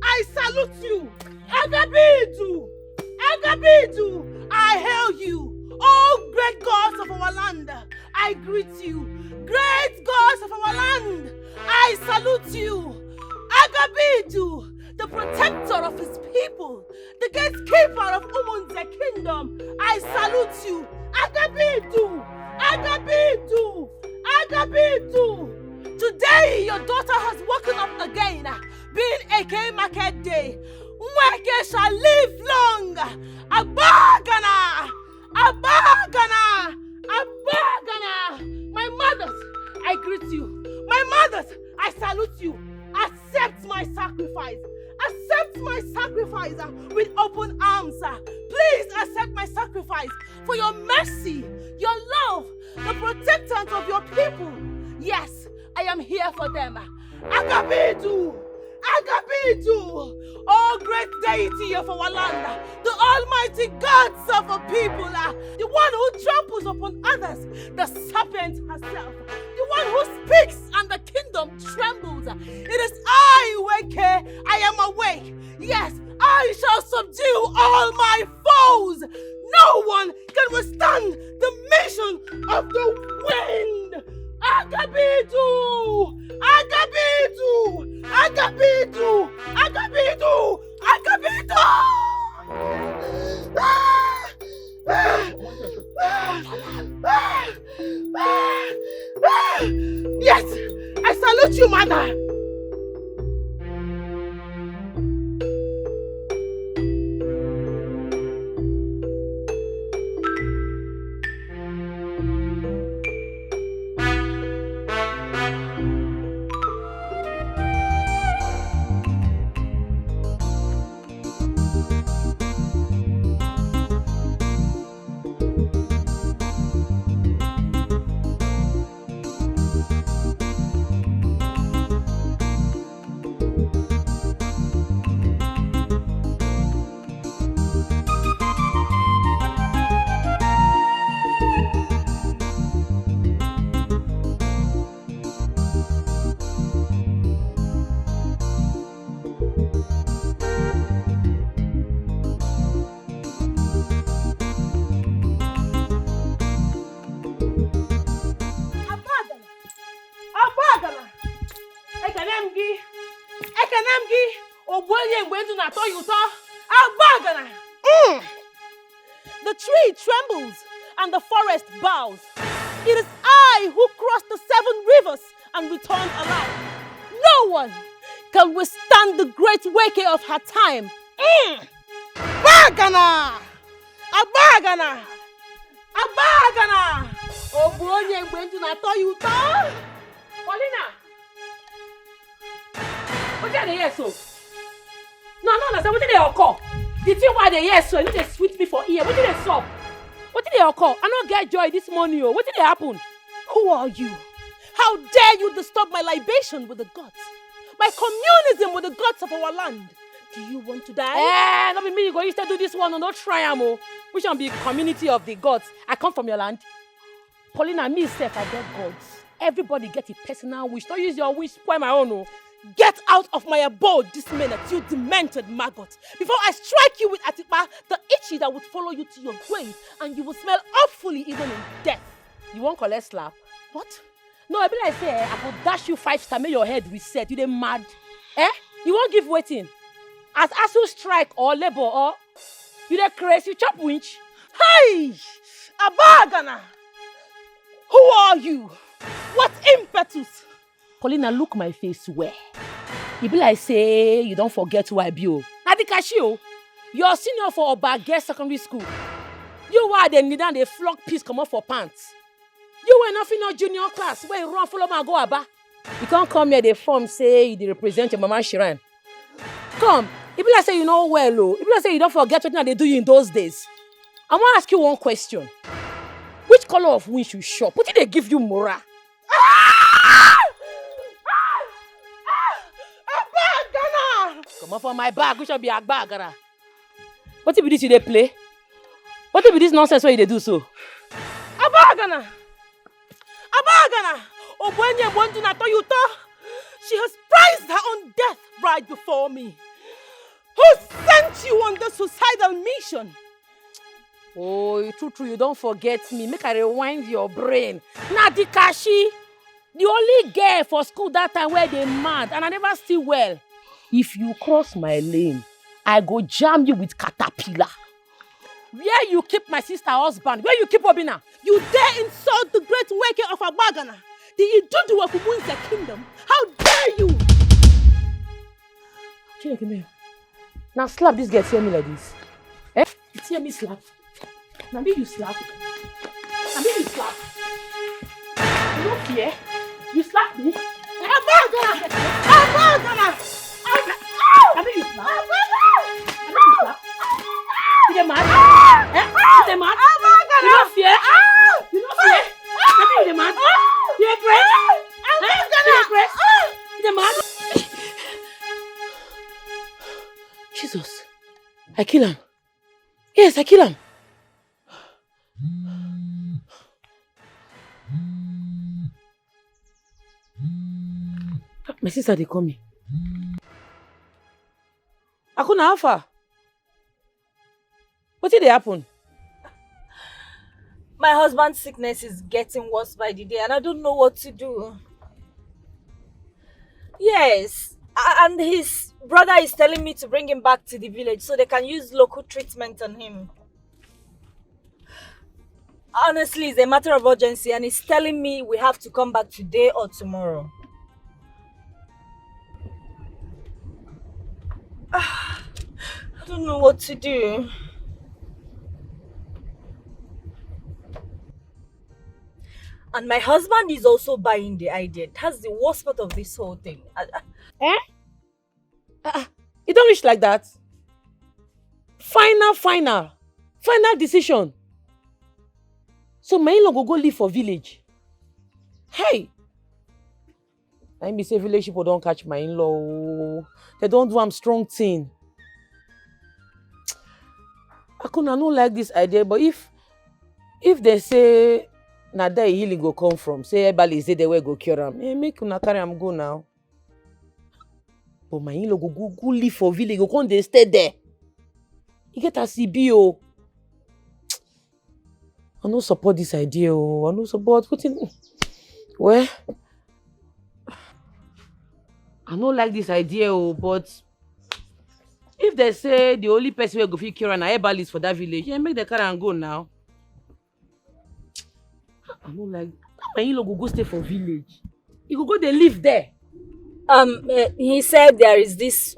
I salute you. Agabidu, I hail you. Oh, great gods of our land, I greet you. Great gods of our land, I salute you. Agabidu, the protector of his people, the gatekeeper of Umunze kingdom, I salute you. Agabidu. Today your daughter has woken up again, being a gay market day. Mweke shall live long. Abagana. My mothers, I greet you. My mothers, I salute you. Accept my sacrifice. With open arms. Please accept my sacrifice for your mercy, your love, the protectant of your people. Yes, I am here for them. Agabidu, oh great deity of our land, the almighty gods of our people, the one who tramples upon others, the serpent herself, the one who speaks and the kingdom trembles. It is I, Weke, I am awake. Yes, I shall subdue all my foes. No one can withstand the mission of the wind. Agabidu! Yes, I salute you, mother. The tree trembles and the forest bows. It is I who crossed the 7 rivers and returned alive. No one can withstand the great wake of her time. Abagana! Obonye ngwentu na to you to. Paulina. What are they here so? No, what did they occur? The thing why they here so, you they sweet me for ear. What did they sup? What did they occur? I don't get joy this morning. What did they happen? Who are you? How dare you disturb my libation with the gods? My communism with the gods of our land? Do you want to die? Not be me, you go instead do this one, no try amo. We shall be community of the gods. I come from your land. Paulina, me self, I get gods. Everybody get a personal wish. Don't use your wish, spoil my own. No. Get out of my abode this minute, you demented maggot. Before I strike you with Atipa, the itchy that would follow you to your grave, and you will smell awfully even in death. You won't collect slap? What? No, I be like say, I could dash you 5 star, make your head reset. You dey mad? You won't give waiting. As ASU strike or labor or you dey crazy, you chop winch. Hey! Abagana! Who are you? What impetus? Paulina, look my face where? You be like say you don't forget who I be. Adikashi, you're senior for Obage Secondary School. You were the need and they flock piece come up for pants. You were not in your junior class where you run follow my go aba. You can't come here, they form say they represent your mama Shiran. Come, you be like say you know well, you be like say you don't forget what they do you in those days. I want to ask you one question. Which color of wind you shop? What did they give you, Mora? Come on for my bag, we shall be a bagara. What if this you they play? What if this nonsense why they do so? Abagana! Obwenye bonju na to you to. She has prized her own death right before me. Who sent you on the suicidal mission? Oh, true, you don't forget me. Make I rewind your brain. Nadikashi, the only girl for school that time where they mad and I never still well. If you cross my lane, I go jam you with caterpillar. Where you keep my sister husband? Where you keep Obina? You dare insult the great Weke of Abagana, the Idudu of Ubunze kingdom? How dare you? Chineke, now slap this girl, hear me like this. Eh? You hear me slap? Now me you slap. Now me you slap. You don't fear? You slap me? Abagana! Abagana! Now me you slap. Now me you slap. You dey mad? Eh? You dey mad? You don't fear? You don't fear? Now me you dey mad? You dey crazy? You dey crazy? You dey mad? Jesus, I kill him. Yes, I kill him. My sister, they call me. Akuna, how far? What did happen? My husband's sickness is getting worse by the day and I don't know what to do. Yes, and his brother is telling me to bring him back to the village so they can use local treatment on him. Honestly, it's a matter of urgency and he's telling me we have to come back today or tomorrow. I don't know what to do. And my husband is also buying the idea. That's the worst part of this whole thing. Eh? It don't reach like that. Final decision. So my in-law go live for village. Hey! I be say village people don't catch my in-law. They don't do am strong thing. I don't like this idea, but if they say na there healing go come from, say everybody say they will go cure am, make una carry am go now. But my in-law go live for village, go come dey stay there. You get a CBO. I no support this idea. I no support putting. Well, I no like this idea. But if they say the only person who go fit cure na herbalist for that village, make the carry and go now. I no like. My in-law go stay for village. He go dey live there. He said there's this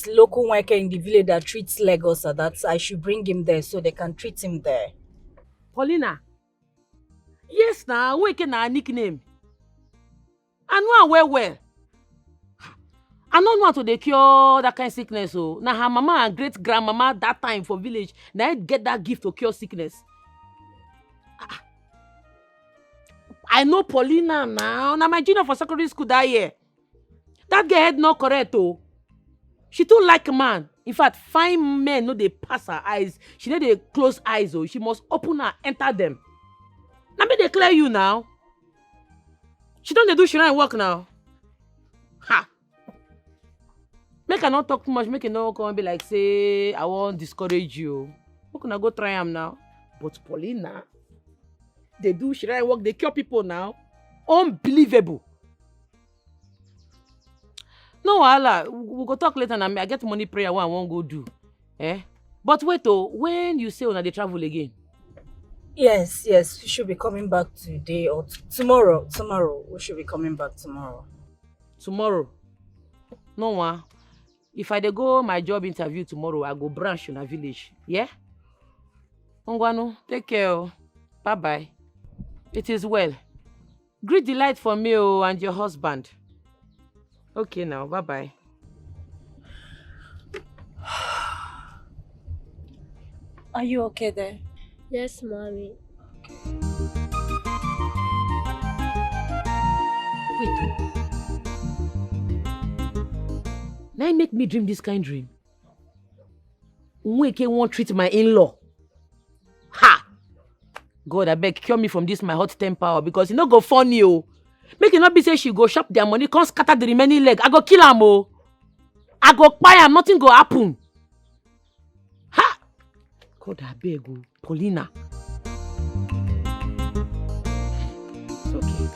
local Nweke in the village that treats Lagos, so that I should bring him there so they can treat him there. Paulina. Yes, now Nweke na nickname. I know her well. I don't know how to cure that kind of sickness. Now her mama and great grandmama that time for village, now get that gift to cure sickness. I know Paulina now. Now my junior for secondary school that year. That girl head not correct. She too like man. In fact, fine men know they pass her eyes. She know they close eyes. She must open her, enter them. Now me declare you now. She don't do shrine work now. Ha! Make her not talk too much. Make her not come and be like, say, I won't discourage you. How can I go try them now? But Paulina, they do shrine work. They cure people now. Unbelievable. No, Allah, we'll go talk later and I get money prayer what I won't go do. Eh? But wait, when you say when they travel again? Yes, we should be coming back today or tomorrow. Tomorrow, we should be coming back tomorrow. Tomorrow? No one. If I dey go my job interview tomorrow, I go branch in a village. Yeah? Ongwanu, take care. Bye-bye. It is well. Greet the light for me and your husband. Okay now, bye-bye. Are you okay there? Yes, mommy. Wait. Now make me dream this kind of dream. Nweke won't treat my in-law. Ha! God, I beg, cure me from this my hot temper because you no go funny. Make it not be say she go shop their money, come scatter the remaining leg. I go kill am o. I go buy am, nothing go happen. Ha! God abeg o, Paulina. It's okay.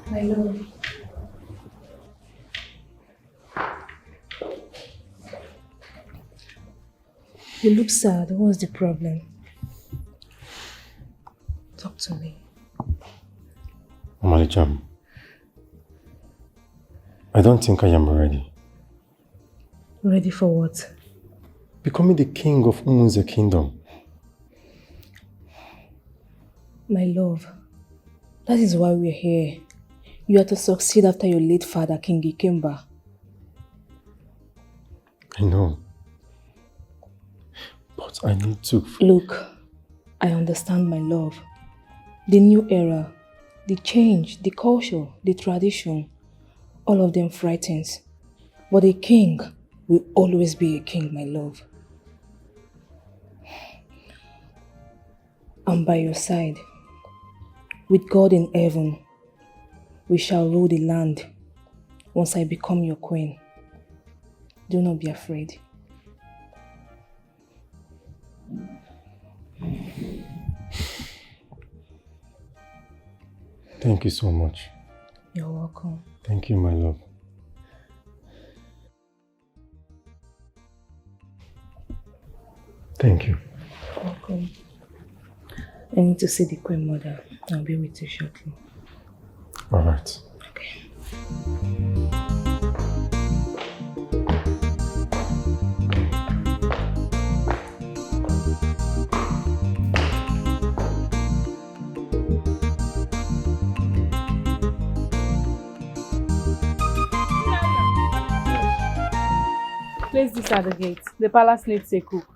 My love. You look sad. What's the problem? Talk to me. Malicham, I don't think I am ready. Ready for what? Becoming the king of Umunze kingdom. My love, that is why we're here. You are to succeed after your late father, King Ikemba. I know. But I need to... Look, I understand, my love. The new era, the change, the culture, the tradition, all of them frightens. But a king will always be a king, my love. I'm by your side. With God in heaven, we shall rule the land once I become your queen. Do not be afraid. Thank you so much. You're welcome. Thank you, my love. Thank you. Welcome. I need to see the Queen Mother. I'll be with you shortly. All right. Okay. Place this at the gate. The palace needs a cook.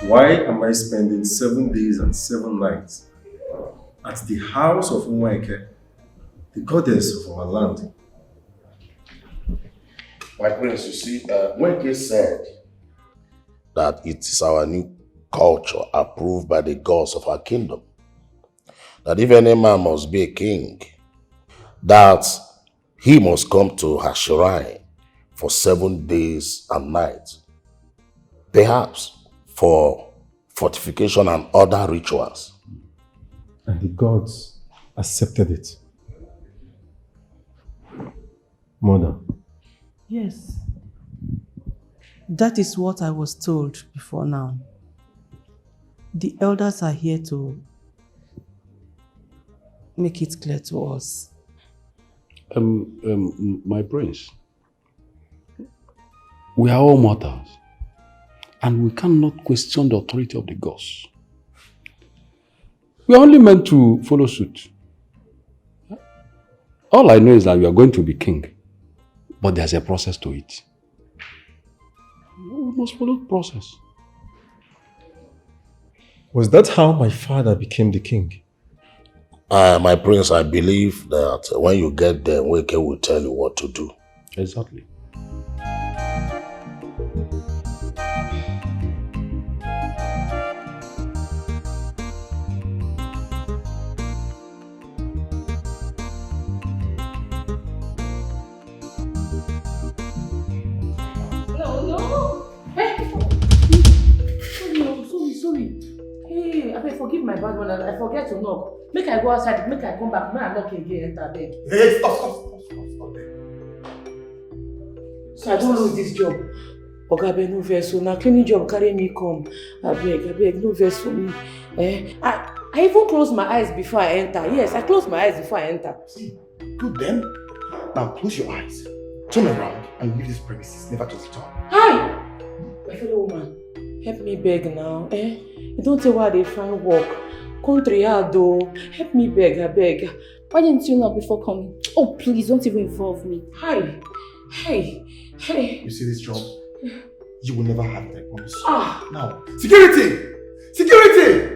Why am I spending 7 days and 7 nights at the house of Umwaeke, the goddess of our land? My prince, you see, Mweke said that it is our new culture approved by the gods of our kingdom. That if any man must be a king, that he must come to her shrine for 7 days and nights. Perhaps for fortification and other rituals. And the gods accepted it. Mother. Yes. That is what I was told before now. The elders are here to make it clear to us. My prince, we are all mortals, and we cannot question the authority of the gods. We are only meant to follow suit. All I know is that you are going to be king, but there's a process to it. We must follow the process. Was that how my father became the king? My prince, I believe that when you get there, Mweke will tell you what to do. Exactly. Sorry. Hey, forgive my bad one. I forget to knock. Make I go outside, make I come back. Make I knock again, enter bed. Hey, stop there. So I don't lose this job. Oga, no verse. So now cleaning job carry me come. I beg, no verse for me. I even close my eyes before I enter. Yes, I close my eyes before I enter. See, good then. Now close your eyes, turn around, and leave this premises, never to return. Hi! My fellow woman, help me beg now. You don't tell why they find work. Country hard though. Help me beg, I beg. Why didn't you knock before coming? Oh, please, don't even involve me. Hi! Hey! You see this job? You will never have it, I promise. Now, security!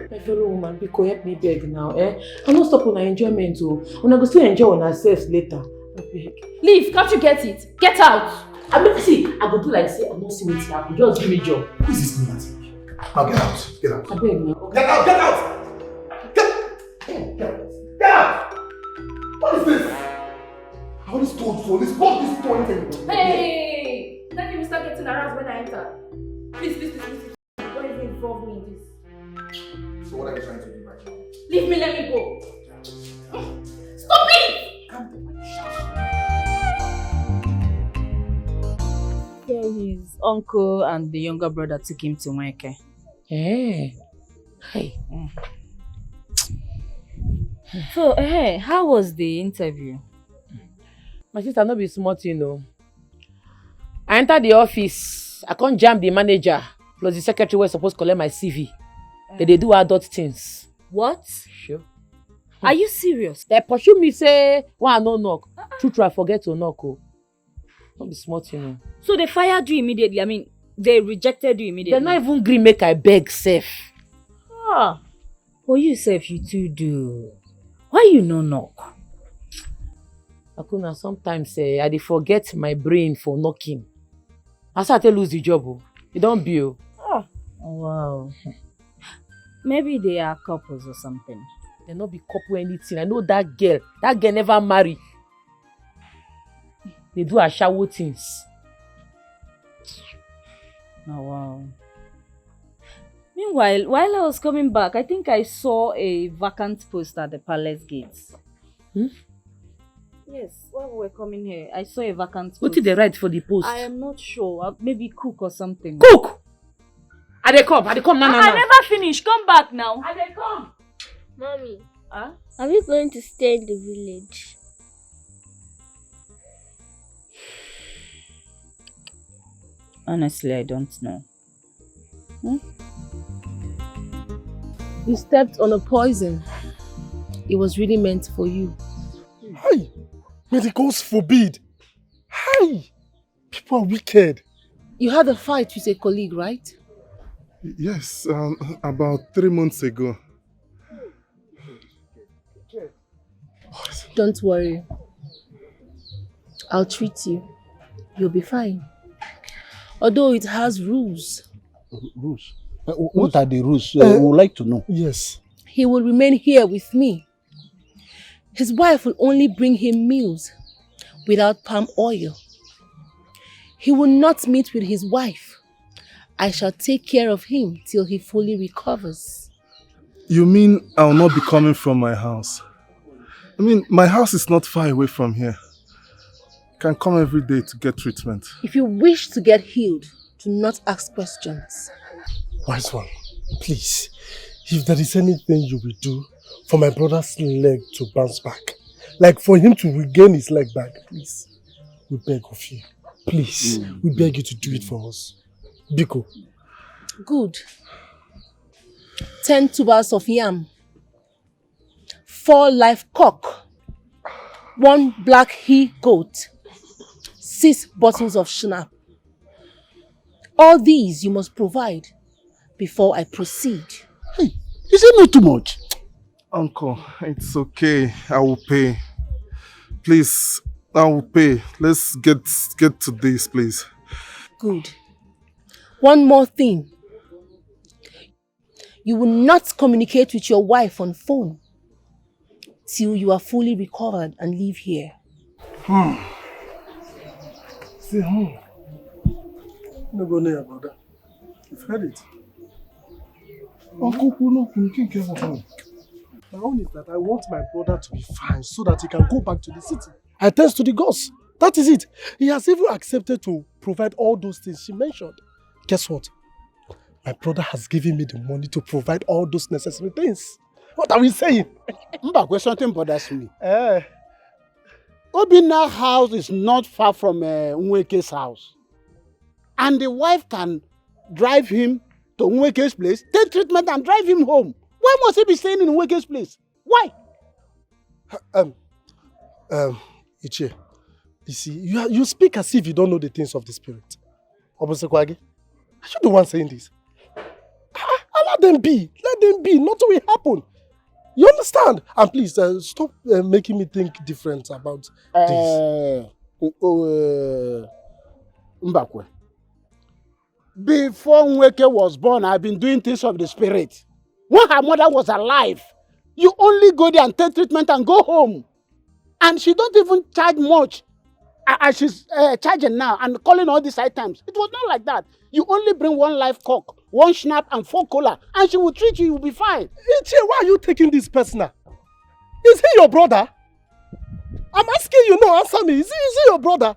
My fellow woman, because help me beg now, I'm not stopping on enjoyment too. I'm going to still enjoy on ourselves later. I beg. Leave, can't you get it? Get out! I mean, see, I go do like say I'm not seeing it happen. Just give me job. Who is this lunatic? Now get out! I beg now. Get out! Get out! What is this? I always told you, let's block this door. Hey! Let me start getting aroused when I enter. Please. Don't even involve me in this. So what are you trying to do right now? Leave me, let me go. Stop it! Yeah, his uncle and the younger brother took him to Mweke. Hey. So, how was the interview? My sister, no be smart, you know. I entered the office. I can't jam the manager. Plus the secretary was supposed to collect my CV. They do adult things. What? Sure. Are you serious? They pursue me, say, I no knock. True, I forget to knock. Don't be smart, you know. So they fired you immediately? I mean, they rejected you immediately? They not even agree make I beg safe. Well, you safe, you too do. Why you no knock? Akuna, sometimes I dey forget my brain for knocking. I start to lose the job. It don't be. Oh, wow. Maybe they are couples or something. They not be couple anything. I know that girl. That girl never marry. They do a shower things. Oh, wow. Meanwhile, while I was coming back, I think I saw a vacant post at the palace gates. Yes, while we were coming here, I saw a vacant post. What did they write for the post? I am not sure. Maybe cook or something. Cook! Are they come now? I never finished. Come back now. Are they come? Mommy, Huh? are we going to stay in the village? Honestly, I don't know. You stepped on a poison. It was really meant for you. Hey! May the gods forbid! Hey! People are wicked. You had a fight with a colleague, right? Yes, about 3 months ago. Don't worry. I'll treat you. You'll be fine. Although it has rules. Rules? What are the rules? We would like to know. Yes. He will remain here with me. His wife will only bring him meals without palm oil. He will not meet with his wife. I shall take care of him till he fully recovers. You mean I'll not be coming from my house? I mean, my house is not far away from here. I can come every day to get treatment. If you wish to get healed, do not ask questions. Wise one, please, if there is anything you will do for my brother's leg to bounce back, like for him to regain his leg back, please, we beg of you. Please, we beg you to do it for us. Biko. Good. 10 tubers of yam, 4 live cock, 1 black he-goat, 6 bottles of schnapp. All these you must provide before I proceed. Hey, is it not too much? Uncle, it's okay. I will pay. Please, I will pay. Let's get to this, please. Good. One more thing. You will not communicate with your wife on phone till you are fully recovered and leave here. See, no go near about that. You've heard it. Uncle, no, you can't get what I want. My own is that I want my brother to be fine so that he can go back to the city. I thanks to the gods. That is it. He has even accepted to provide all those things she mentioned. Guess what? My brother has given me the money to provide all those necessary things. What are we saying? Mbakwe, something bothers me. Obina's house is not far from Nweke's house. And the wife can drive him to Nweke's place, take treatment and drive him home. Why must he be staying in Nweke's place? Why? Ichie, you see, you speak as if you don't know the things of the spirit. Obosekwagi, are you the one saying this? Let them be. Let them be. Nothing will happen. You understand? And please, stop making me think different about this. Mbakwe. Before Nweke was born, I've been doing things of the spirit. When her mother was alive, you only go there and take treatment and go home. And she don't even charge much. As she's charging now and calling all these items. It was not like that. You only bring 1 live cock, 1 schnapp and 4 cola, and she will treat you, you'll be fine. Ichie, why are you taking this personal? Is he your brother? I'm asking you, no, answer me. Is he your brother?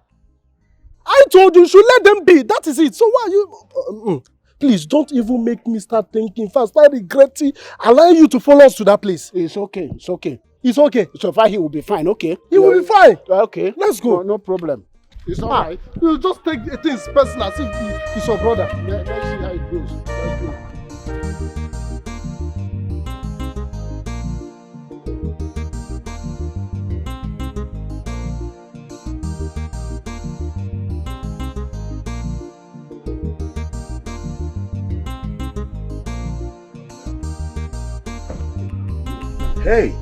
I told you should let them be. That is it. So why are you... Please, don't even make me start thinking fast. I regret allowing you to follow us to that place. It's okay. It's okay. It's okay. So far, he will be fine, okay? He will be fine. Okay. Let's go. No problem. It's all right. You just take things personal as if he's your brother. Let's see how it goes. Let's go. Hey,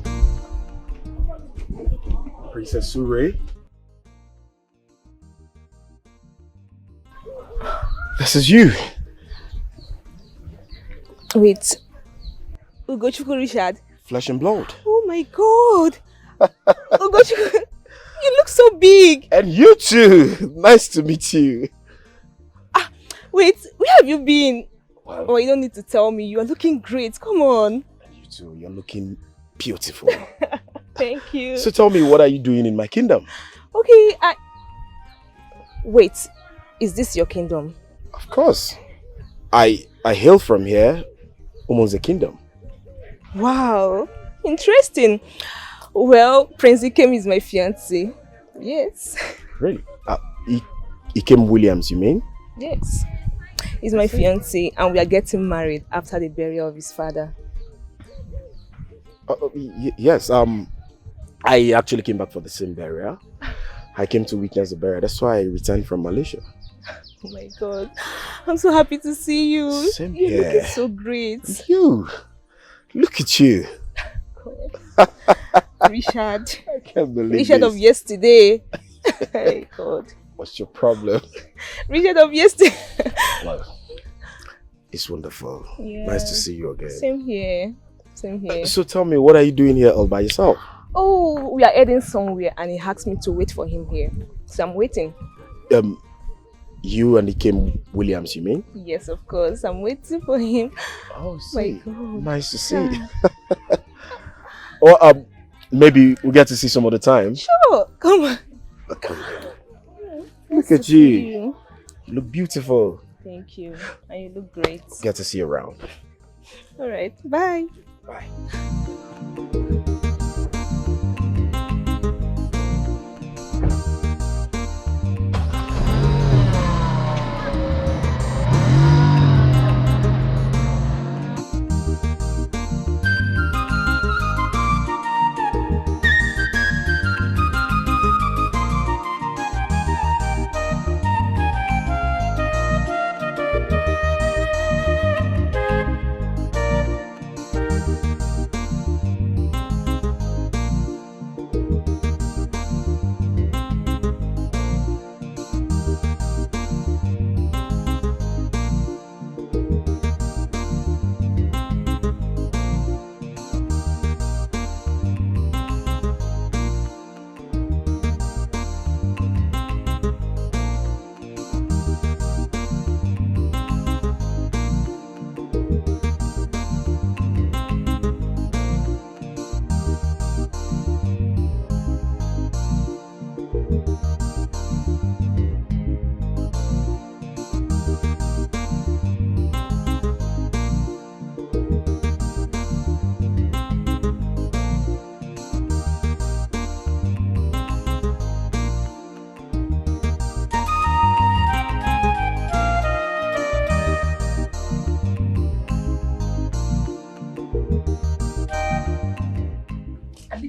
Princess Sure. This is you. Wait. Ugochukwu Richard. Flesh and blood. Oh my god. Ugochukwu, you look so big. And you too. Nice to meet you. Wait, where have you been? Well, oh, you don't need to tell me. You are looking great. Come on. And you too. You're looking beautiful. Thank you. So tell me, what are you doing in my kingdom? Okay, wait, is this your kingdom? Of course. I hail from here, almost the kingdom. Wow, interesting. Well, Prince Bcam is my fiancé. Yes. Really? Ikem Williams, you mean? Yes. He's my fiancé and we are getting married after the burial of his father. Yes, I actually came back for the same burial. I came to witness the burial. That's why I returned from Malaysia. Oh my god. I'm so happy to see you. Same You're here. looking so great. You. Look at you. Richard. I can't believe Richard this. of yesterday. Oh god. What's your problem? Richard of yesterday. Well, it's wonderful. Yeah. Nice to see you again. Same here. Same here. So tell me, what are you doing here all by yourself? Oh, we are heading somewhere and he asked me to wait for him here. So I'm waiting. You and Ikem Williams, you mean? Yes, of course. I'm waiting for him. Oh, my see. god. Nice to see. Or maybe we'll get to see some other time. Sure. Come on. Look at you. You look beautiful. Thank you. And you look great. Get to see you around. All right. Bye. Bye.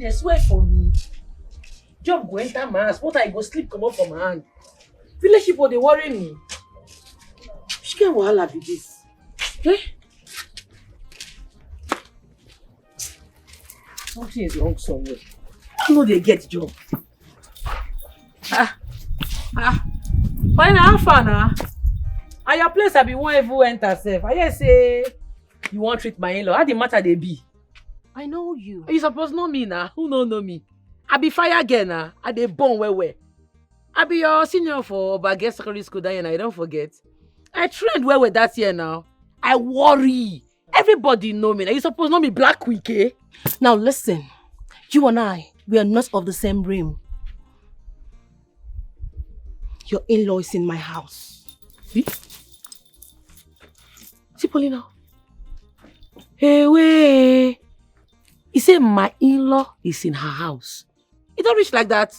they swear for me. Job go enter my house, what I go sleep come up from my hand. Village people they worry me. Which kind of wahala be this? Eh? Something is wrong somewhere. I know they get job. Fine, how far now? At your place I be one even enter safe. I hear say you won't treat my in-law. How the matter they be? I know you. You suppose know me now. Who no know me? I be fire girl now. I dey born where. I be your senior for Bagay Secondary School that year now. You don't forget. I trained where that year now. I worry. Everybody know me now. You suppose know me Black Week, eh? Now listen. You and I, we are not of the same realm. Your in-law is in my house. See? See, Paulina? Hey, wait. He said my in-law is in her house. It don't reach like that.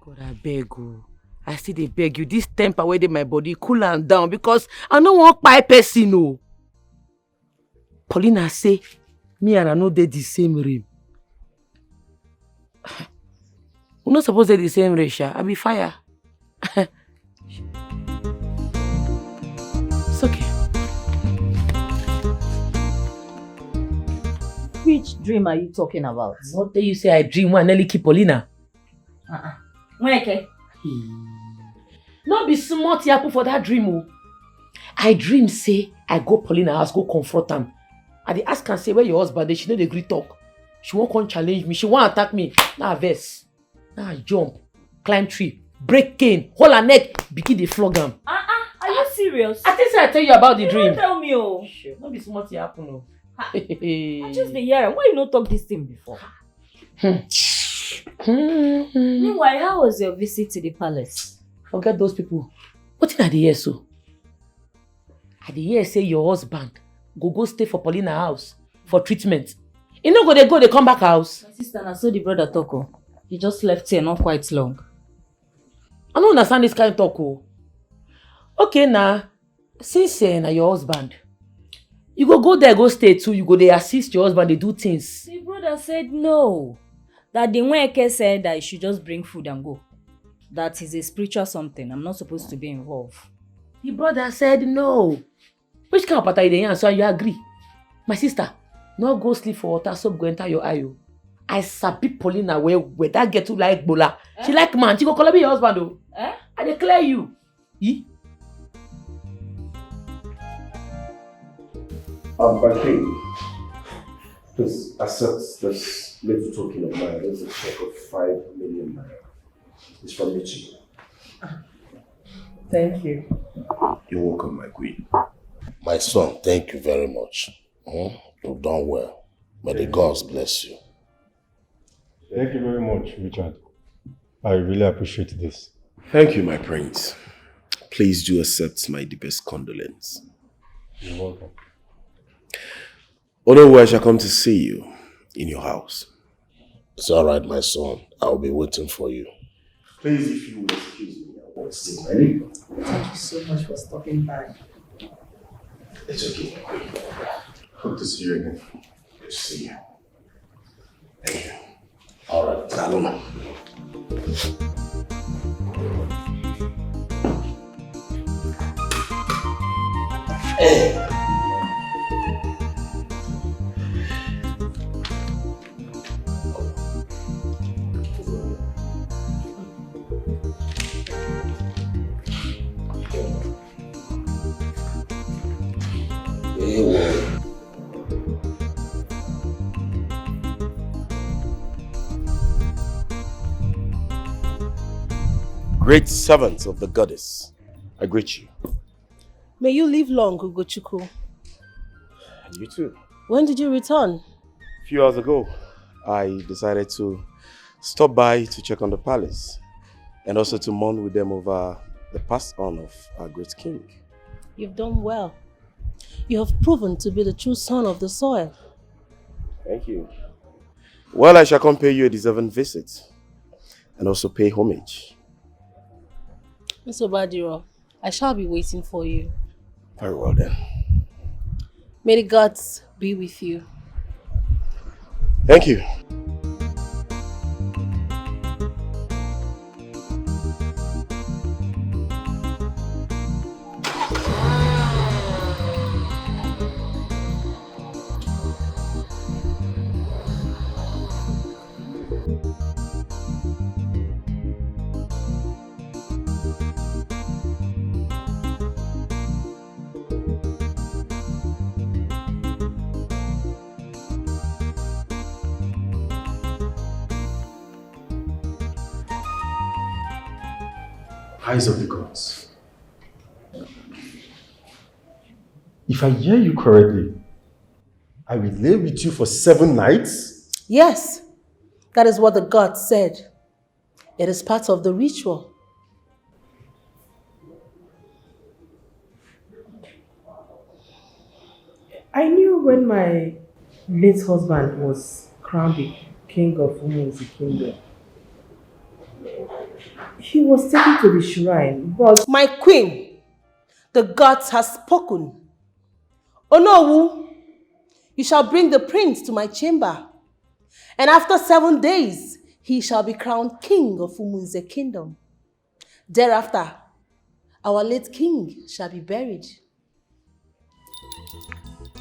God, I beg you. I still dey beg you. This temper where dey my body cool and down because I no want buy person no. Paulina say, me and I no dey the same realm. We're not supposed to dey the same race, I be fire. It's okay. Which dream are you talking about? What do you say I dream when I nearly keep Paulina? Mweke. Not be smart happen for that dream. Oh. I dream say I go Paulina house, go confront am. I dey ask and say where your husband is, she no dey gree talk. She won't come challenge me, she won't attack me. Now verse. Now I jump, climb tree, break cane, hold her neck, begin dey flog am. Are you serious? I think I tell you about the dream. Don't tell me, oh. Sure. Not be smart happen. Oh. I just dey hear. Why you not talk this thing before? Meanwhile, how was your visit to the palace? Forget those people. What in I dey hear so? I dey hear say your husband go stay for Paulina house for treatment. You no go they come back house. My sister, na so the brother talk. Oh. He just left here not quite long. I don't understand this kind of talk. Oh. Okay, now, since na your husband, you go there, go stay too. You go there assist your husband, they do things. The brother said no. That the Nweke said that he should just bring food and go. That is a spiritual something. I'm not supposed to be involved. The brother said no. Which kind of pattern you dey so you agree? My sister, no go sleep for water, soap go enter your eye. I sabi Paulina where that get to like Bola. She like man, she go call me your husband though. I declare you. My king, please accept this little token of mine. There's a check of 5 million naira. It's from me to you. Thank you. You're welcome, my queen. My son, thank you very much. You've done well. May the gods bless you. Thank you very much, Richard. I really appreciate this. Thank you, my prince. Please do accept my deepest condolence. You're welcome. Although I shall come to see you in your house. It's all right, my son. I'll be waiting for you. Please, if you will excuse me, I want to see my neighbor. Thank you so much for stopping by. It's okay. Hope to see you again. Good to see you. Thank you. All right. Saloma. Hey. Great servants of the goddess, I greet you. May you live long, Ugochukwu. And you too. When did you return? A few hours ago, I decided to stop by to check on the palace and also to mourn with them over the pass on of our great king. You've done well. You have proven to be the true son of the soil. Thank you. Well, I shall come pay you a deserving visit and also pay homage. Mr. Badiro, I shall be waiting for you. Very well then. May the gods be with you. Thank you. Eyes of the gods. If I hear you correctly, I will lay with you for 7 nights? Yes, that is what the gods said. It is part of the ritual. I knew when my late husband was crowned the king of Umuzi Kingdom, he was taken to the shrine, but... My queen, the gods have spoken. Onowu, you shall bring the prince to my chamber, and after 7 days, he shall be crowned king of Umuzi Kingdom. Thereafter, our late king shall be buried.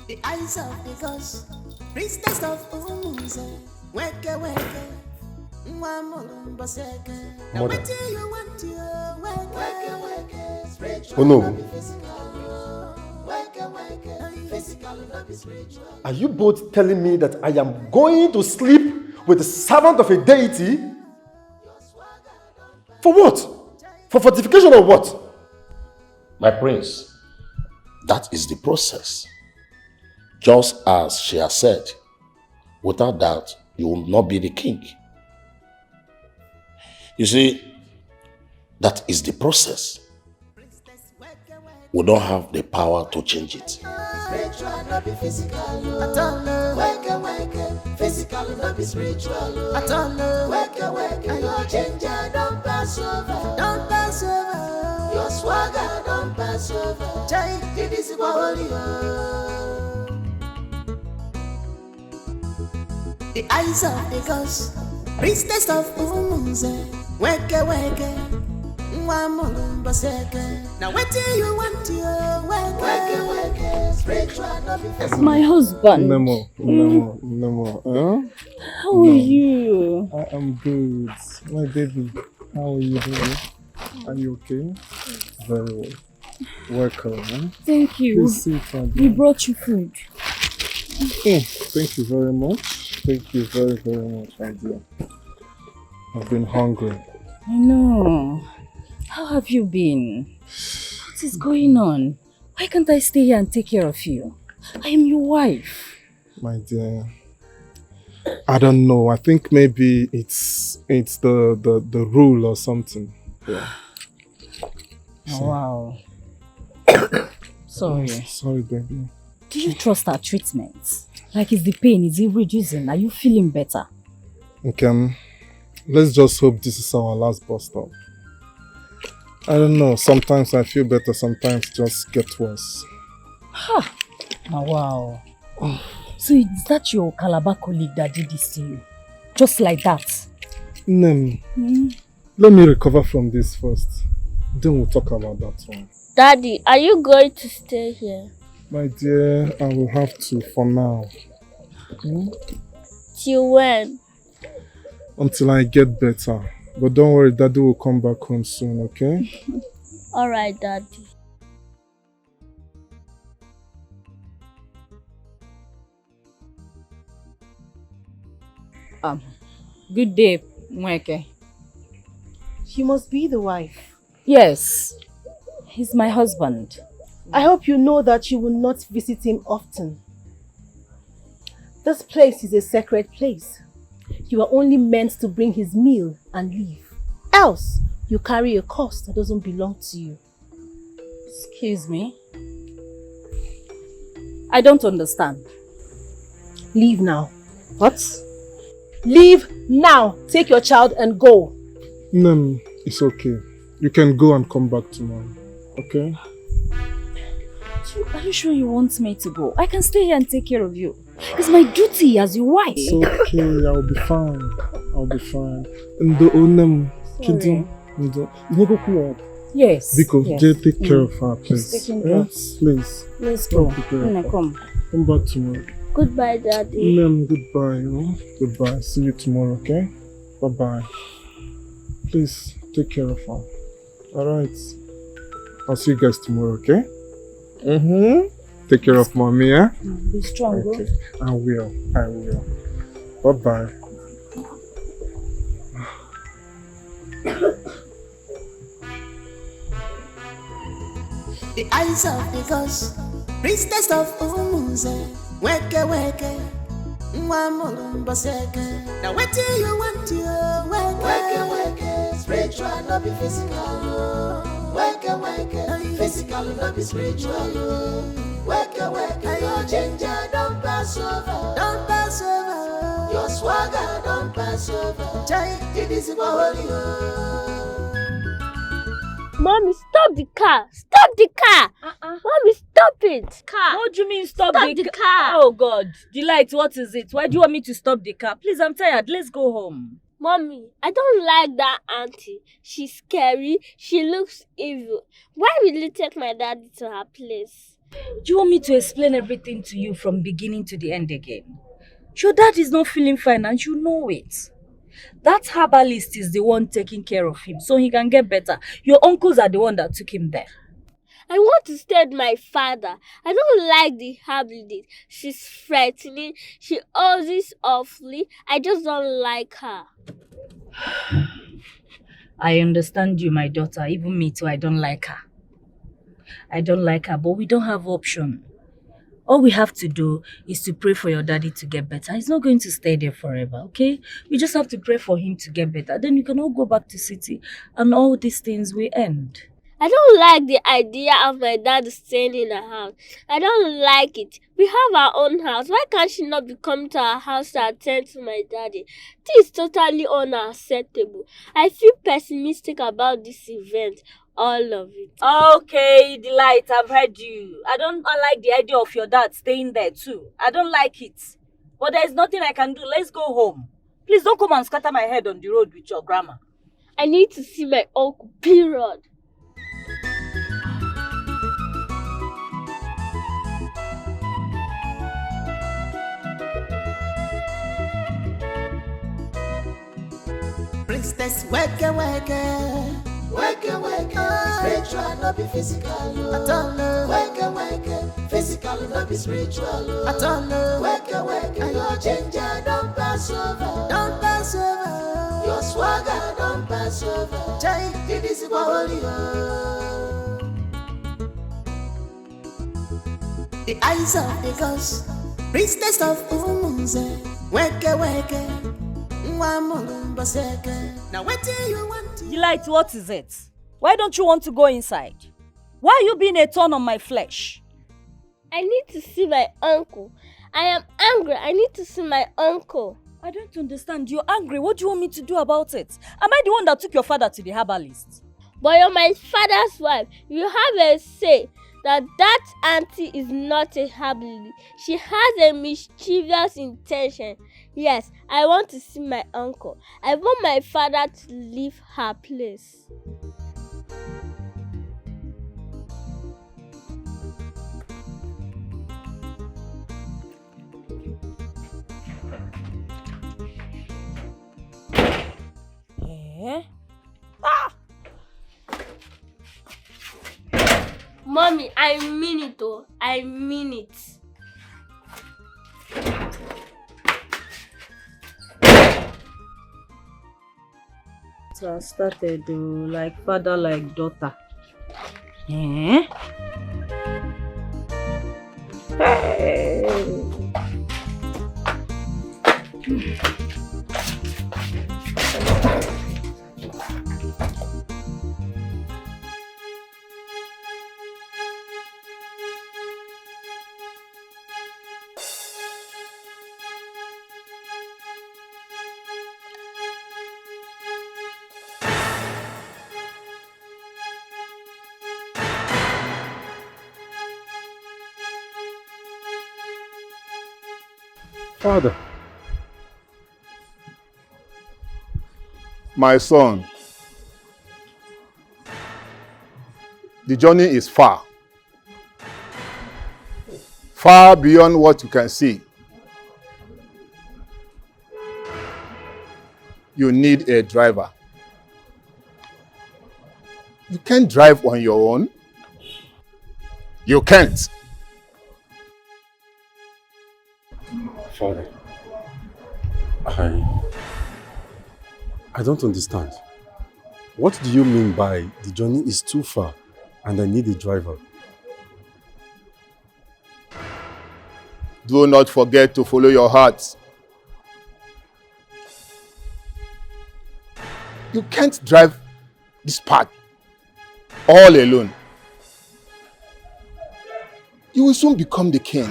The eyes of the gods, priestess of Umuzi, weke weke. Oh no. Are you both telling me that I am going to sleep with the servant of a deity? For what? For fortification or what? My prince, that is the process. Just as she has said, without that, you will not be the king. You see, that is the process. We don't have the power to change it. Spiritual, not be physical. Physical, not be spiritual. Your ginger don't pass over. Don't pass over. Your swagger don't pass over. It is the eyes of the gods, priestess of Umuzi, weke weke, mwamulumba seke. Now what do you want to weke weke, spiritual not be physical. My husband. Nemo. Huh? How are you? I am good. My baby, how are you doing? Are you okay? Very well. Welcome. Huh? Thank you. Please sit down. We brought you food. Thank you very much. Thank you very, very much, my dear. I've been hungry. I know. How have you been? What is going on? Why can't I stay here and take care of you? I am your wife. My dear, I don't know. I think maybe it's the rule or something. Yeah. Oh, wow. Sorry. Sorry, baby. Do you trust our treatment? Like, is the pain, is it reducing? Are you feeling better? Okay, let's just hope this is our last bus stop. I don't know, sometimes I feel better, sometimes just get worse. Ha! Oh, wow. So is that your Calabar colleague that did this to you? Just like that? Let me recover from this first. Then we'll talk about that one. Daddy, are you going to stay here? My dear, I will have to for now. Till when? Until I get better. But don't worry, Daddy will come back home soon, okay? Alright, Daddy. Good day, Mweke. You must be the wife. Yes. He's my husband. I hope you know that you will not visit him often. This place is a sacred place. You are only meant to bring his meal and leave. Else, you carry a cost that doesn't belong to you. Excuse me? I don't understand. Leave now. What? Leave now. Take your child and go. No, it's okay. You can go and come back tomorrow, okay? Are you sure you want me to go? I can stay here and take care of you. It's my duty as your wife. It's okay, I'll be fine. I'll be fine. Yes. Because yes. Jay, take care of her, please. Yes, please. Let's go. Come back tomorrow. Goodbye, Daddy. Goodbye. Goodbye. See you tomorrow, okay? Bye-bye. Please, take care of her. Alright. I'll see you guys tomorrow, okay? Take care of mommy, yeah? Be strong, okay. I will. Bye-bye. The eyes of the gods, priestess of Umuze, weke weke, mwamulumba seke. Now what do you want to weke weke, spiritual not be physical. Weke weke, physical not be spiritual. Weke weke, your ginger don't pass over, don't pass over. Your swagger don't pass over. Jai, it is holy. Mommy, stop the car! Stop the car! Mommy, stop it! Car. What do you mean stop the car? Oh God, Delight, what is it? Why do you want me to stop the car? Please, I'm tired. Let's go home. Mommy, I don't like that auntie. She's scary. She looks evil. Why will you take my daddy to her place? Do you want me to explain everything to you from beginning to the end again? Your dad is not feeling fine and you know it. That herbalist is the one taking care of him so he can get better. Your uncles are the one that took him there. I want to stay with my father. I don't like the herbalist. She's threatening. She always awfully. I just don't like her. I understand you, my daughter. Even me too, I don't like her. But we don't have option. All we have to do is to pray for your daddy to get better. He's not going to stay there forever, okay? We just have to pray for him to get better. Then you can all go back to city and all these things will end. I don't like the idea of my dad staying in a house. I don't like it. We have our own house. Why can't she not be coming to our house to attend to my daddy? This is totally unacceptable. I feel pessimistic about this event. All of it. Okay, Delight, I've heard you. I like the idea of your dad staying there too. I don't like it. But there's nothing I can do. Let's go home. Please don't come and scatter my head on the road with your grandma. I need to see my uncle, period. Priestess, weke weke. Weke weke, spiritual not be physical. At all, weke weke, physical not be spiritual. At all, weke weke, your ginger don't pass over, don't pass over. Your swagger don't pass over. Jai, it is holy. The eyes of the gods, priestess of Umuze, weke weke. Now what do you want to... Delight, what is it? Why don't you want to go inside? Why are you being a thorn on my flesh? I need to see my uncle. I am angry. I need to see my uncle. I don't understand. You're angry. What do you want me to do about it? Am I the one that took your father to the herbalist? But you're my father's wife. You have a say that auntie is not a herbalist. She has a mischievous intention. Yes, I want to see my uncle. I want my father to leave her place. Eh? Mommy, I mean it though. I mean it. So I started like father, like daughter. Eh? Hey. Father. My son, the journey is far. Far beyond what you can see. You need a driver. You can't drive on your own. You can't. Father, I don't understand. What do you mean by the journey is too far and I need a driver? Do not forget to follow your heart. You can't drive this path all alone. You will soon become the king.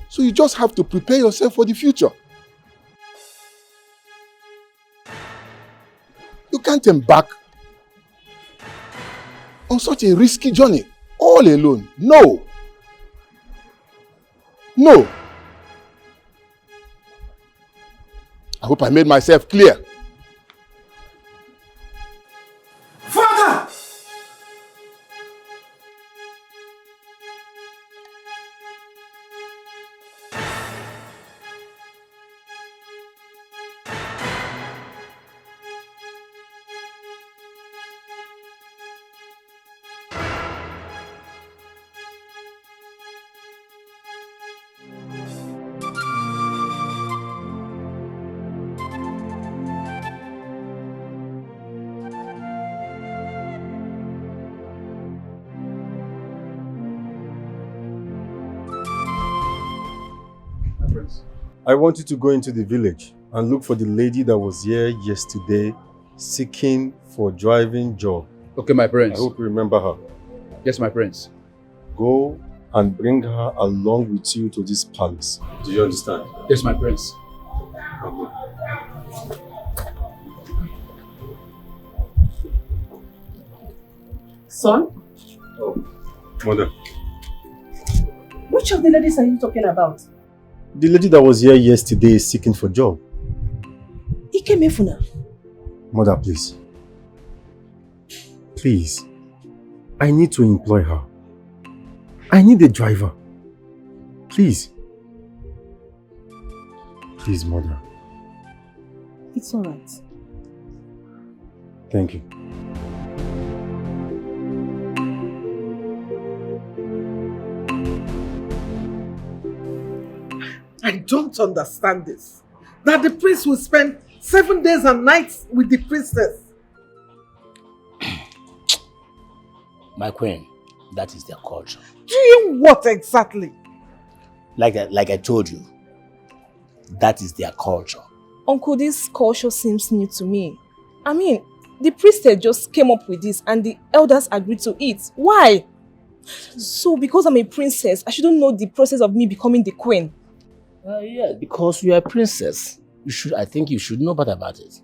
So you just have to prepare yourself for the future. You can't embark on such a risky journey all alone. No. No. I hope I made myself clear. Father! I want you to go into the village and look for the lady that was here yesterday seeking for driving job. Okay, my prince. I hope you remember her. Yes, my prince. Go and bring her along with you to this palace. Do you understand? Yes, my prince. Son? Oh, mother. Which of the ladies are you talking about? The lady that was here yesterday is seeking for job. Ikemefuna. Mother, please. Please. I need to employ her. I need a driver. Please. Please, mother. It's alright. Thank you. I don't understand this. That the prince will spend 7 days and nights with the priestess. My queen, that is their culture. Doing what exactly? Like I told you, that is their culture. Uncle, this culture seems new to me. I mean, the priestess just came up with this and the elders agreed to it. Why? So because I'm a princess, I shouldn't know the process of me becoming the queen. Yeah, because you are a princess. I think you should know better about it.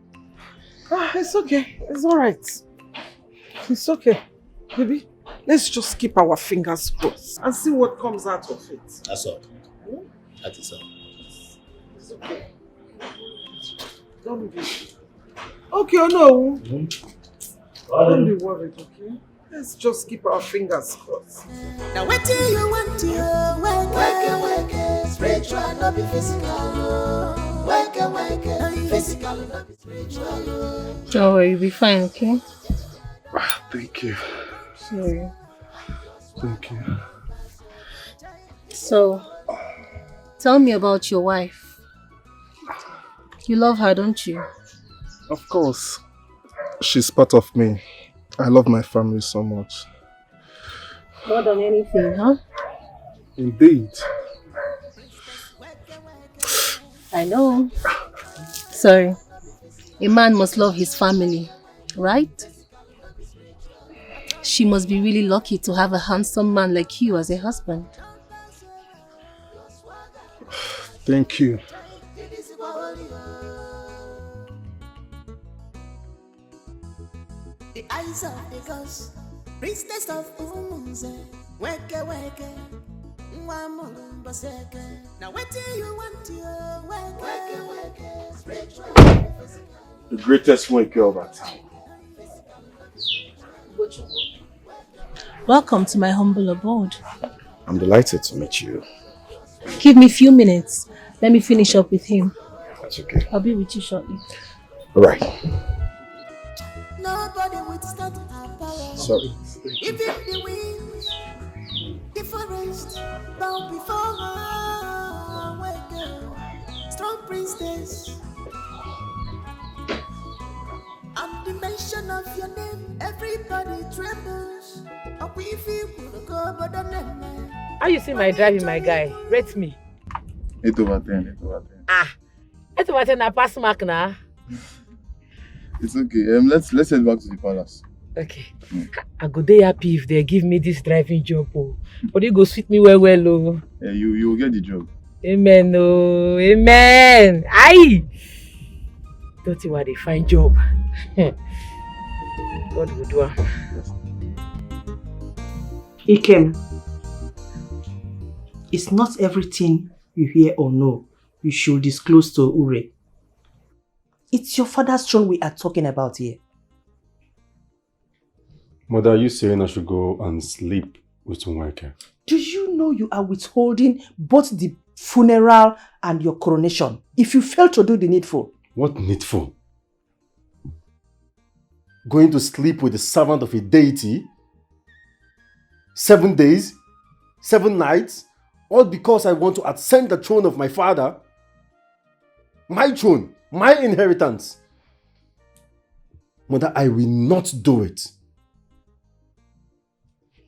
It's okay. It's alright. It's okay. Baby, let's just keep our fingers crossed and see what comes out of it. That's all. That is all. It's okay. Don't be. Okay, oh no. Don't be worried, okay? Let's just keep our fingers crossed. Now what do you want to work, spiritual, not be physical. Work, physical, not be spiritual. Don't worry, you'll be fine, okay? Thank you. Sorry. Thank you. So, tell me about your wife. You love her, don't you? Of course. She's part of me. I love my family so much. More than anything, huh? Indeed. I know. Sorry. A man must love his family, right? She must be really lucky to have a handsome man like you as a husband. Thank you. The eyes of the gods, priestess of Umunze, weke, Now what do you want to The greatest wake of our time. Welcome to my humble abode. I'm delighted to meet you. Give me a few minutes. Let me finish up with him. That's okay. I'll be with you shortly. All right. Nobody would stand our power. Sorry. Even the winds, the forest, bow before her. Wake up, strong priestess. At the mention of your name, everybody trembles. And we feel good go, but the name. How you see my driving, my guy? Rate me. 8 over 10, 8 over 10. Ah, 8 over 10 na pass mark na. It's okay. Let's head back to the palace. Okay. I go dey happy if they give me this driving job. Oh. But it go sweet me well. Oh. Yeah, you will get the job. Amen. Oh, amen. Aye. Don't you want a fine job? God will do it. Bcam, it's not everything you hear or know you should disclose to Ure. It's your father's throne we are talking about here. Mother, are you saying I should go and sleep with Nweke? Do you know you are withholding both the funeral and your coronation if you fail to do the needful? What needful? Going to sleep with the servant of a deity? 7 days? 7 nights? All because I want to ascend the throne of my father? My throne, my inheritance. Mother, I will not do it.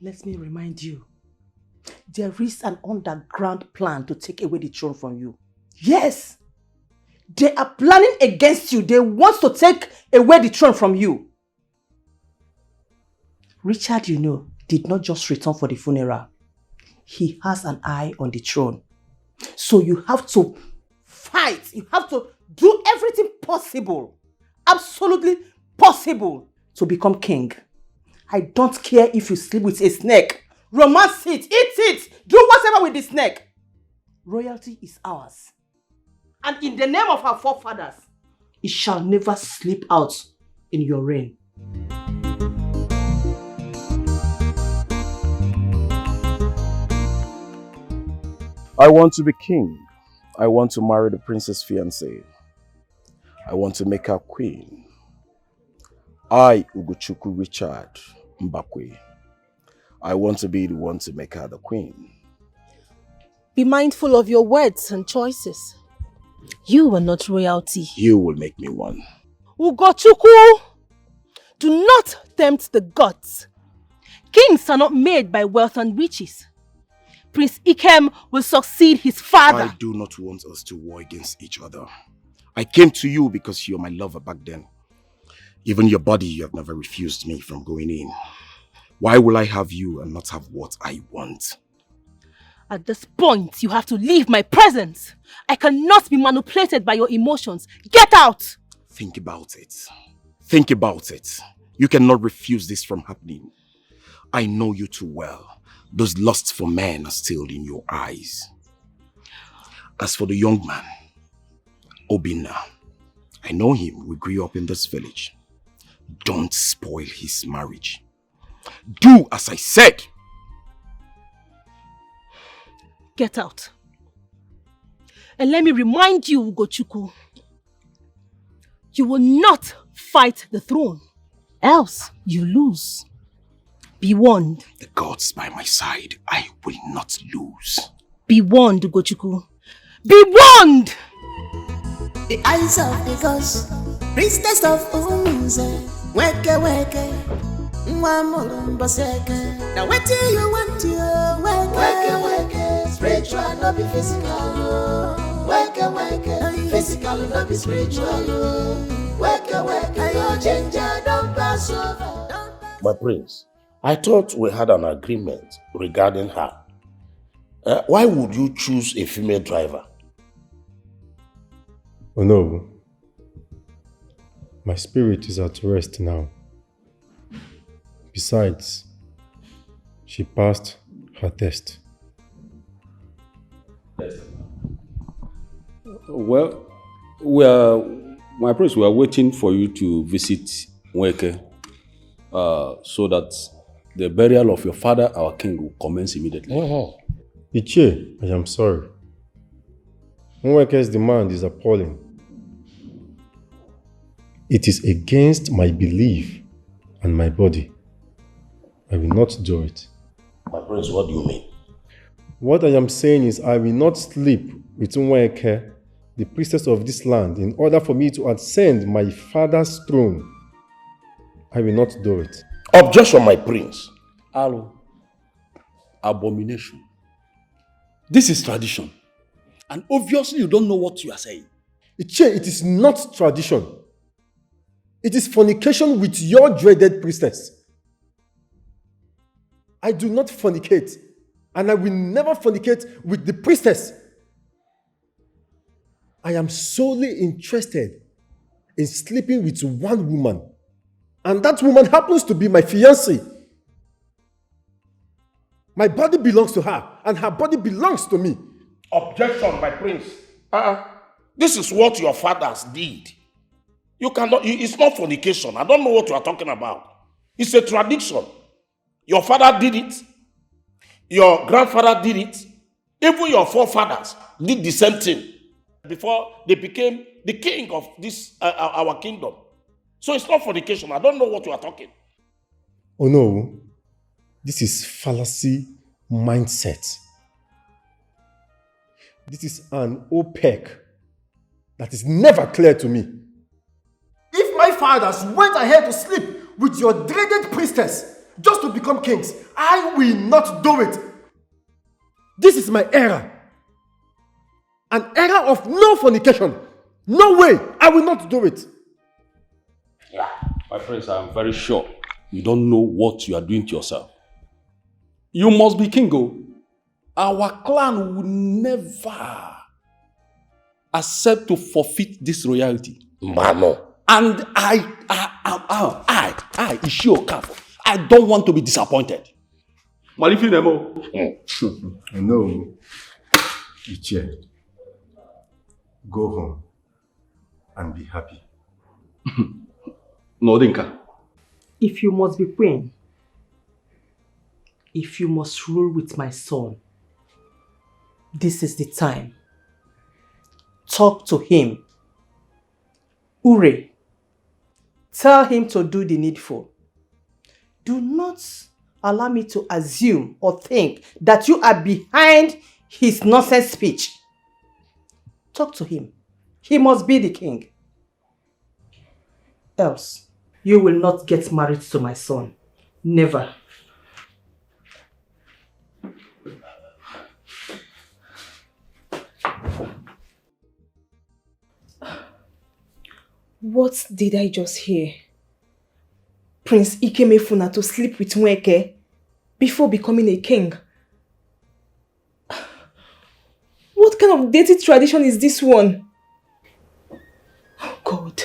Let me remind you, there is an underground plan to take away the throne from you. Yes! They are planning against you. They want to take away the throne from you. Richard, you know, did not just return for the funeral. He has an eye on the throne. So you have to fight. You have to do everything possible, absolutely possible, to become king. I don't care if you sleep with a snake. Romance it, eat it, do whatever with the snake. Royalty is ours. And in the name of our forefathers, it shall never slip out in your reign. I want to be king. I want to marry the princess fiancée. I want to make her queen. I, Ugochukwu Richard Mbakwe. I want to be the one to make her the queen. Be mindful of your words and choices. You are not royalty. You will make me one. Ugochukwu! Do not tempt the gods. Kings are not made by wealth and riches. Prince Bcam will succeed his father. I do not want us to war against each other. I came to you because you're my lover back then. Even your body, you have never refused me from going in. Why will I have you and not have what I want? At this point, you have to leave my presence. I cannot be manipulated by your emotions. Get out! Think about it. Think about it. You cannot refuse this from happening. I know you too well. Those lusts for men are still in your eyes. As for the young man, Obinna, I know him. We grew up in this village. Don't spoil his marriage. Do as I said. Get out. And let me remind you, Ugochukwu, you will not fight the throne, else you lose. Be warned. The gods by my side, I will not lose. Be warned, Ugochukwu. Be warned! The eyes of the gods, priestess of Umunze, weke weke, mwamulumba seke. Now what do you want to weke weke, spiritual no be physical. Weke weke, physical no be spiritual. Weke weke, your ginger don't pass over. My prince, I thought we had an agreement regarding her. Why would you choose a female driver? Oh no. My spirit is at rest now. Besides, she passed her test. Well, my prince, we are waiting for you to visit Nweke so that the burial of your father, our king, will commence immediately. Ichie, I am sorry. Nweke's demand is appalling. It is against my belief and my body. I will not do it. My prince, what do you mean? What I am saying is I will not sleep with Nweke, the priestess of this land, in order for me to ascend my father's throne. I will not do it. Objection, my prince. Alo, abomination. This is tradition. And obviously you don't know what you are saying. Ichie, it is not tradition. It is fornication with your dreaded priestess. I do not fornicate, and I will never fornicate with the priestess. I am solely interested in sleeping with one woman, and that woman happens to be my fiancée. My body belongs to her, and her body belongs to me. Objection, my prince. This is what your fathers did. You cannot. It's not fornication. I don't know what you are talking about. It's a tradition. Your father did it. Your grandfather did it. Even your forefathers did the same thing before they became the king of this our kingdom. So it's not fornication. I don't know what you are talking. Oh no, this is fallacy mindset. This is an OPEC that is never clear to me. If my fathers went ahead to sleep with your dreaded priestess just to become kings, I will not do it. This is my era. An era of no fornication. No way, I will not do it. Yeah. My prince, I am very sure you don't know what you are doing to yourself. You must be king, oh. Our clan will never accept to forfeit this royalty. Mano. And I, Ishioka, I don't want to be disappointed. Malifi Nemo. I know. Ichie, go home and be happy. No, Dinka. If you must be queen, if you must rule with my son, this is the time. Talk to him. Ure, tell him to do the needful. Do not allow me to assume or think that you are behind his nonsense speech. Talk to him. He must be the king. Else, you will not get married to my son. Never. What did I just hear? Prince Ikemefuna to sleep with Nweke before becoming a king. What kind of dirty tradition is this one? Oh God.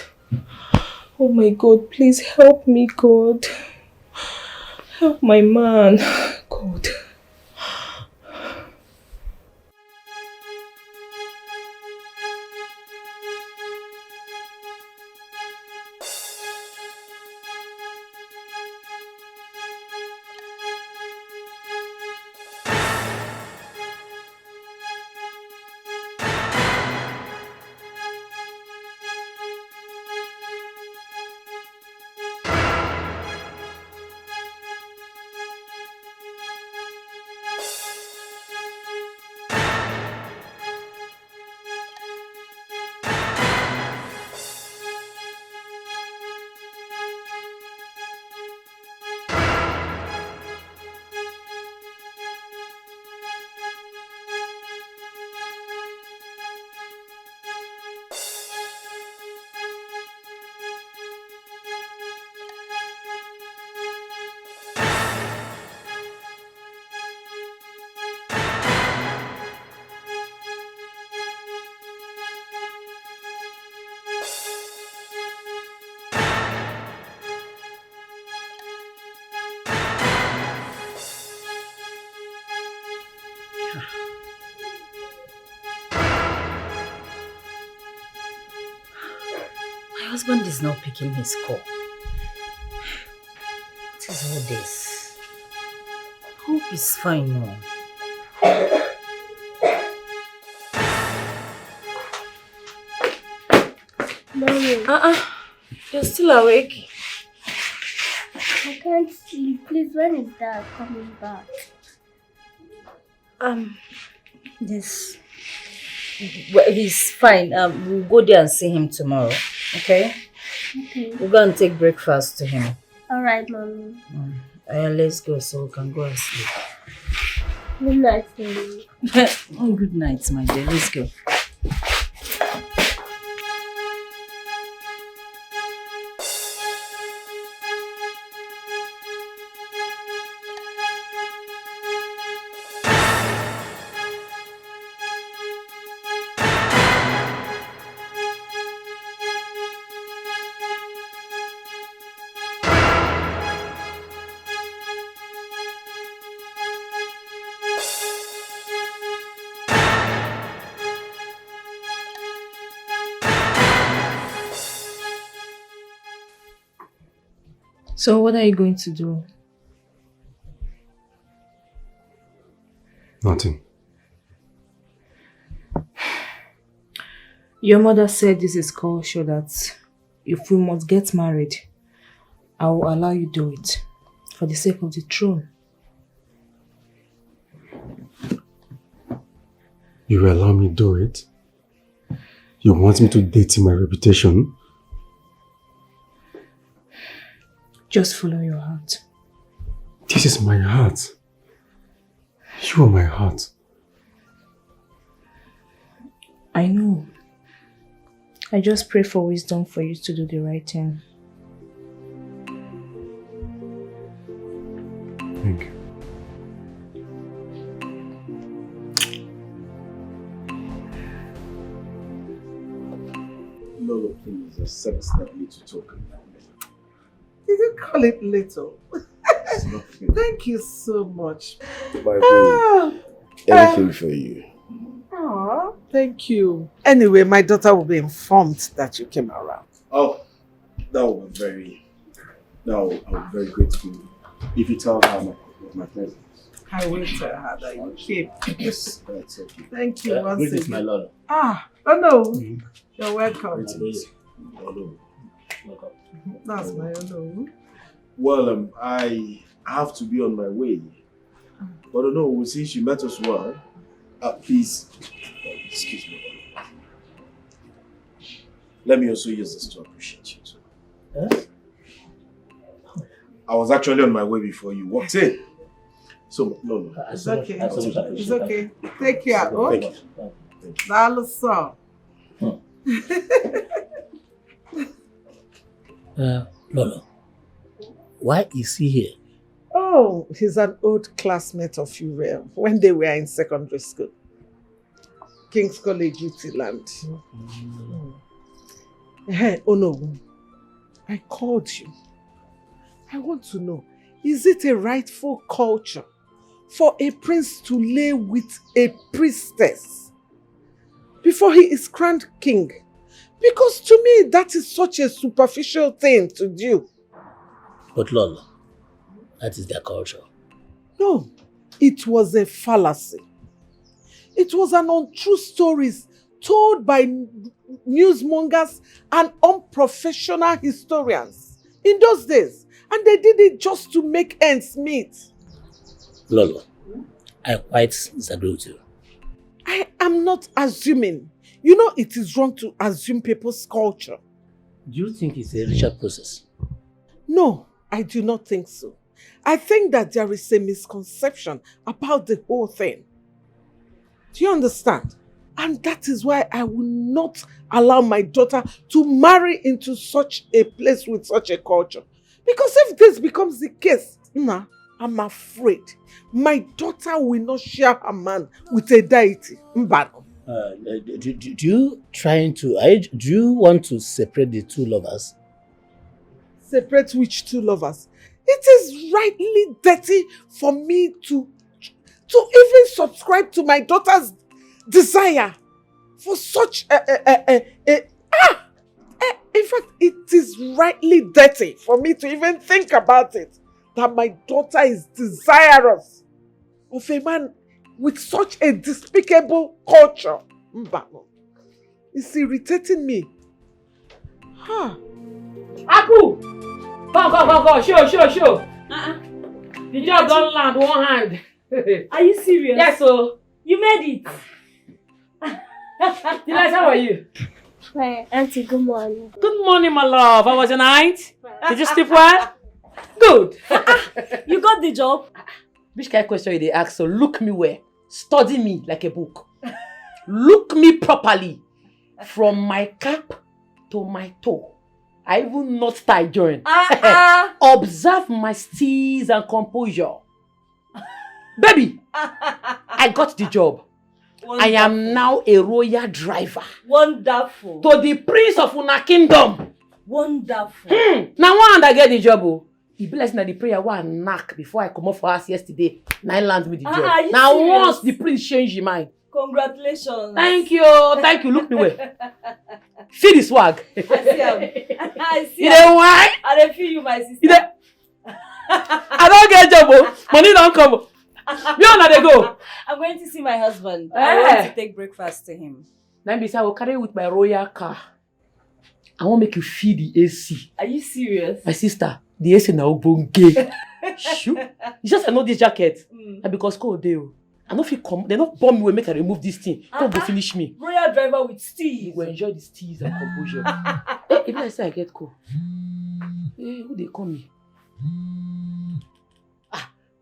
Oh my God, please help me, God. Help my man. God. husband is not picking his call. What is all this? Hope is fine now. Mommy. You're still awake? I can't sleep. Please, when is Dad coming back? Yes. Well, he's fine. We'll go there and see him tomorrow. Okay? Okay. We'll go and take breakfast to him. Alright, Mommy. Let's go so we can go and sleep. Good night, Mommy. Oh, good night, my dear. Let's go. So what are you going to do? Nothing. Your mother said this is culture that if we must get married, I will allow you do it for the sake of the throne. You will allow me do it? You want me to date my reputation? Just follow your heart. This is my heart. You are my heart. I know. I just pray for wisdom for you to do the right thing. Thank you. Lolo, please accept that little token. Did you call it little? Thank you so much. My anything for you. Oh, thank you. Anyway, my daughter will be informed that you came around. Oh, that will be very grateful if you tell her my presence. I will tell her that you came. Yes, that's okay. Thank you once Greetings, again. my lord. Oh no. You're welcome. That's my hello. Well, I have to be on my way. But no, since you met us well, please, excuse me. Let me also use this to appreciate you too. I was actually on my way before you walked in. So, no. It's okay. It's okay. Take care. Oh? Thank you. That's all. Lolo, why is he here? Oh, he's an old classmate of Uriel when they were in secondary school. King's College, Utiland. Hey, oh no. I called you. I want to know, is it a rightful culture for a prince to lay with a priestess before he is crowned king? Because to me, that is such a superficial thing to do. But Lolo, that is their culture. No, it was a fallacy. It was an untrue story told by newsmongers and unprofessional historians in those days. And they did it just to make ends meet. Lolo, I quite disagree with you. I am not assuming. You know it is wrong to assume people's culture. Do you think it's a ritual process? No, I do not think so. I think that there is a misconception about the whole thing. Do you understand? And that is why I will not allow my daughter to marry into such a place with such a culture. Because if this becomes the case, I'm afraid my daughter will not share her man with a deity. Do you want to separate the two lovers? Separate which two lovers? It is rightly dirty for me to even subscribe to my daughter's desire for such In fact, it is rightly dirty for me to even think about it. That my daughter is desirous of a man with such a despicable culture. Mbano. It's irritating me. Huh. Aku! Go. Show. The job don't land one hand. Are you serious? Yes, so. You made it. Delight, how are you? Fine, Auntie, good morning. Good morning, my love. How was your night? Did you sleep well? Good. You got the job? Which kind of question they ask? So look me where. Study me like a book. Look me properly. From my cap to my toe. I even not tie joint. Observe my steeze and composure. Baby, I got the job. Wonderful. I am now a royal driver. Wonderful. To the prince of Una kingdom. Wonderful. Now one I get the job. Oh. He blessed me the prayer one knock before I come off for us yesterday. Now land me the job. Now serious? Once the prince changed his mind. Congratulations. Thank you. Look me where. Feel the swag. I see. You know why? I don't feel you, my sister. I don't get job. Oh. Money don't come. Where na they go? I'm going to see my husband. I want to take breakfast to him. Then I will carry you with my royal car. I want to make you feel the AC. Are you serious? My sister, the AC na ogbonge. Shoot. You just know this jacket. And because cold dey. I don't feel come. They not bomb me when make I remove this thing. Don't go finish me. Royal driver with steez. You will enjoy the steez and composure. Even I say I get cold. Hey, who they call me?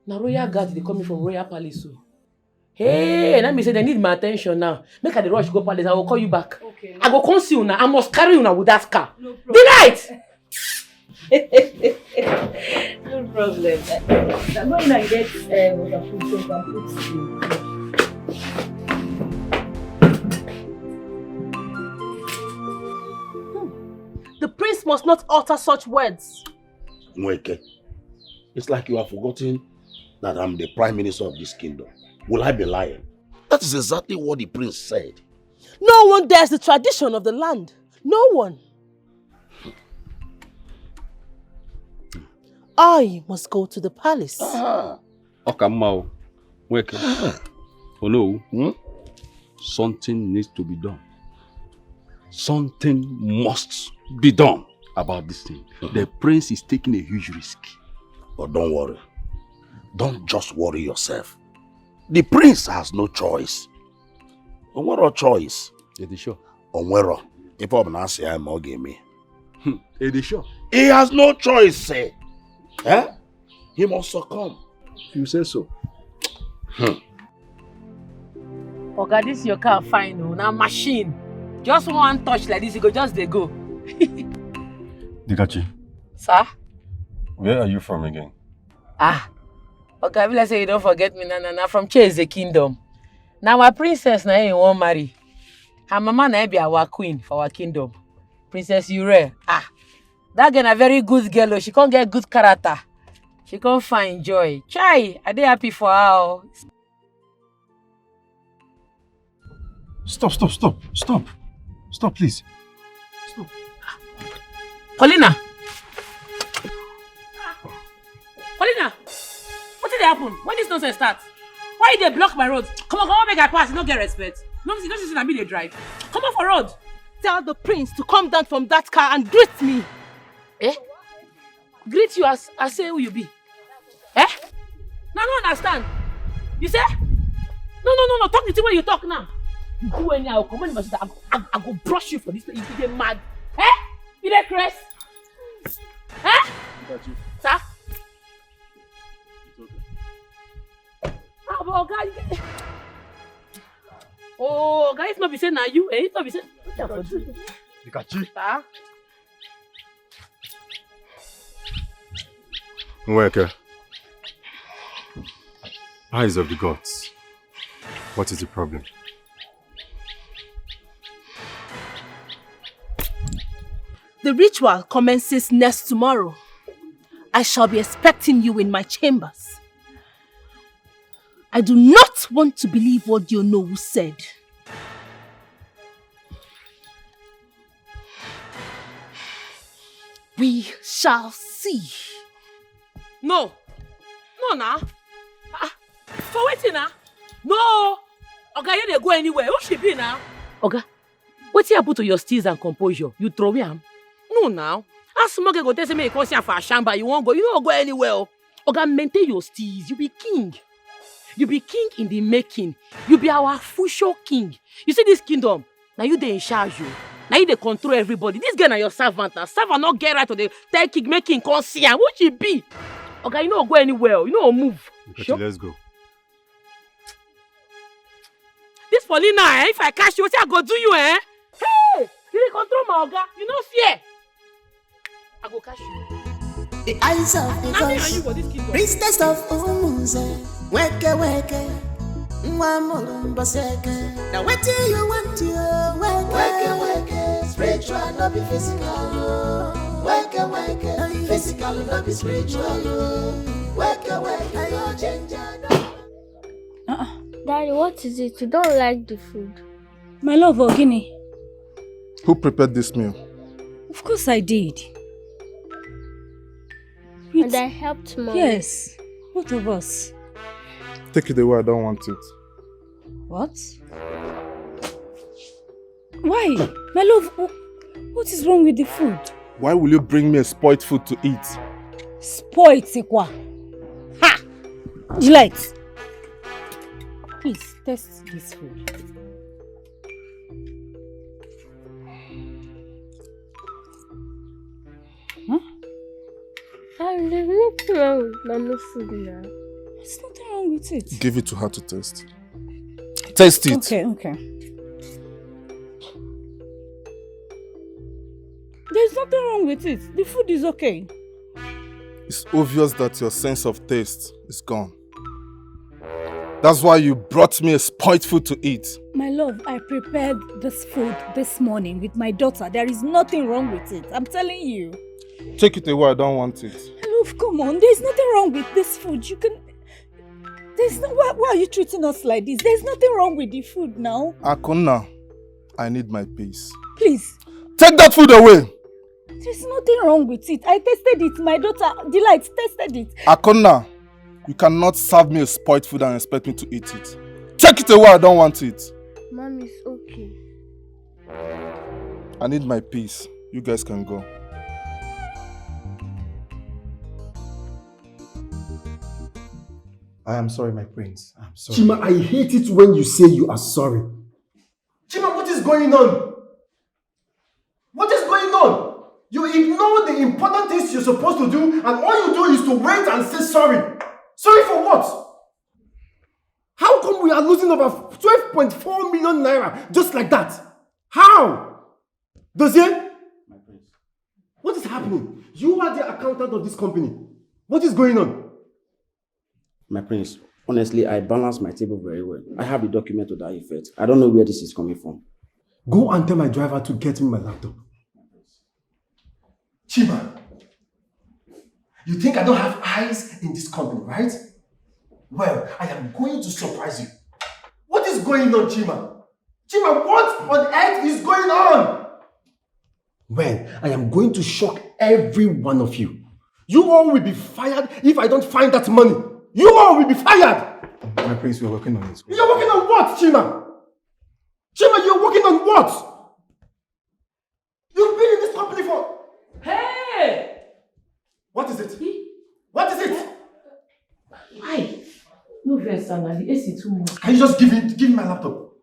Now royal guards they coming from royal palace. So. Hey, let me say they need my attention now. Make her the rush go palace. I will call you back. Okay. I go conceal now. I must carry you now with that car. No problem. Delight. No problem. I'm going to get waterproof soap and put The prince must not utter such words. Nweke, it's like you have forgotten that I'm the prime minister of this kingdom. Will I be lying? That is exactly what the prince said. No one dares the tradition of the land. No one. I must go to the palace. Okamao, Nweke. Oh no, something needs to be done. Something must be done about this thing. The prince is taking a huge risk. But don't worry. Don't just worry yourself. The prince has no choice. Onwero choice. Edisho. Onwero. If I'm not saying I'm not me. Edisho. He has no choice, say. Eh? He must succumb. You say so. Okay, this your car fine, no? Now machine. Just one touch like this, you go just they go. Dikachi. Sir? Where are you from again? Okay, let's say you don't forget me. Nah, from Chase the Kingdom. Now our princess na you won't marry. Her mama na be our queen for our kingdom. Princess Ure. That girl a very good girl. She can't get good character. She can't find joy. Chai, are they happy for her? Stop, please. Stop. Paulina, what did happen? When this nonsense starts? Why did they block my road? Come on, make I pass. You don't get respect. No, I mean they drive. Come on for road. Tell the prince to come down from that car and greet me. Greet you as say who you be. Now I don't understand. You say? No. Talk the thing when you talk now. You go any, I will come on my sister. I go brush you for this. You get mad. You get crest. Got you. Sir? Oh, guys, not be saying now you. It's not be saying. Dikachi. Sir? Nweke. Eyes of the gods. What is the problem? The ritual commences next tomorrow. I shall be expecting you in my chambers. I do not want to believe what Yonowu said. We shall see. No. No, nah. For waiting, nah. No. Oga, you dey go anywhere. Who she be now? Oga, what you put to your steeze and composure? You throw him? No, now. As small go tell me you come here for a shamba, you won't go. You don't go anywhere. Oga, maintain your steeze. You be king. You be king in the making. You be our future king. You see this kingdom? Now you dey in charge, you. Now you dey control everybody. This girl na your servant. Now servant not get right to the tell king making come see am. What she be? Okay, you don't go anywhere. You don't move. Sure. Let's go. This Paulina, if I catch you, what I go do you, eh? Hey! You dey control my Oga. You no fear. I go catch you. The eyes of the gods, priestess of Umunze, weke, mwamulumba seke. Now what do you want to weke, spiritual, not be physical. Weke, physical, not be spiritual. Weke, your ginger. Daddy, what is it? You don't like the food? My love, Ogini. Who prepared this meal? Of course I did. And I helped Mom. Yes, both of us. Take it away, I don't want it. What? Why? My love, what is wrong with the food? Why will you bring me a spoiled food to eat? Spoiled, Sekwa. Ha! Delight. Please, taste this food. Huh? There's nothing wrong with Mama's food now. There's nothing wrong with it. Give it to her to taste. Taste it. Okay. There's nothing wrong with it. The food is okay. It's obvious that your sense of taste is gone. That's why you brought me a spoiled food to eat. My love, I prepared this food this morning with my daughter. There is nothing wrong with it. I'm telling you. Take it away, I don't want it. Love, come on. There's nothing wrong with this food. You can... There's no... Why are you treating us like this? There's nothing wrong with the food now. Akuna, I need my peace. Please. Take that food away. There's nothing wrong with it. I tasted it. My daughter, Delight, tasted it. Akuna, you cannot serve me a spoiled food and expect me to eat it. Take it away, I don't want it. Mommy's okay. I need my peace. You guys can go. I am sorry, my prince. I'm sorry. Chima, I hate it when you say you are sorry. Chima, what is going on? What is going on? You ignore the important things you're supposed to do, and all you do is to wait and say sorry. Sorry for what? How come we are losing over 12.4 million naira just like that? How? Dozier? My prince. What is happening? You are the accountant of this company. What is going on? My prince, honestly, I balanced my table very well. I have the document to that effect. I don't know where this is coming from. Go and tell my driver to get me my laptop. Chima, you think I don't have eyes in this company, right? Well, I am going to surprise you. What is going on, Chima? Chima, what on earth is going on? Well, I am going to shock every one of you. You all will be fired if I don't find that money. You all will be fired. My prince, we are working on it. You're working on what, Chima? Chima, you're working on what? You've been in this company for... Hey! What is it? What is it? Why? No verse, Anna. The AC too much. Can you just give me my laptop?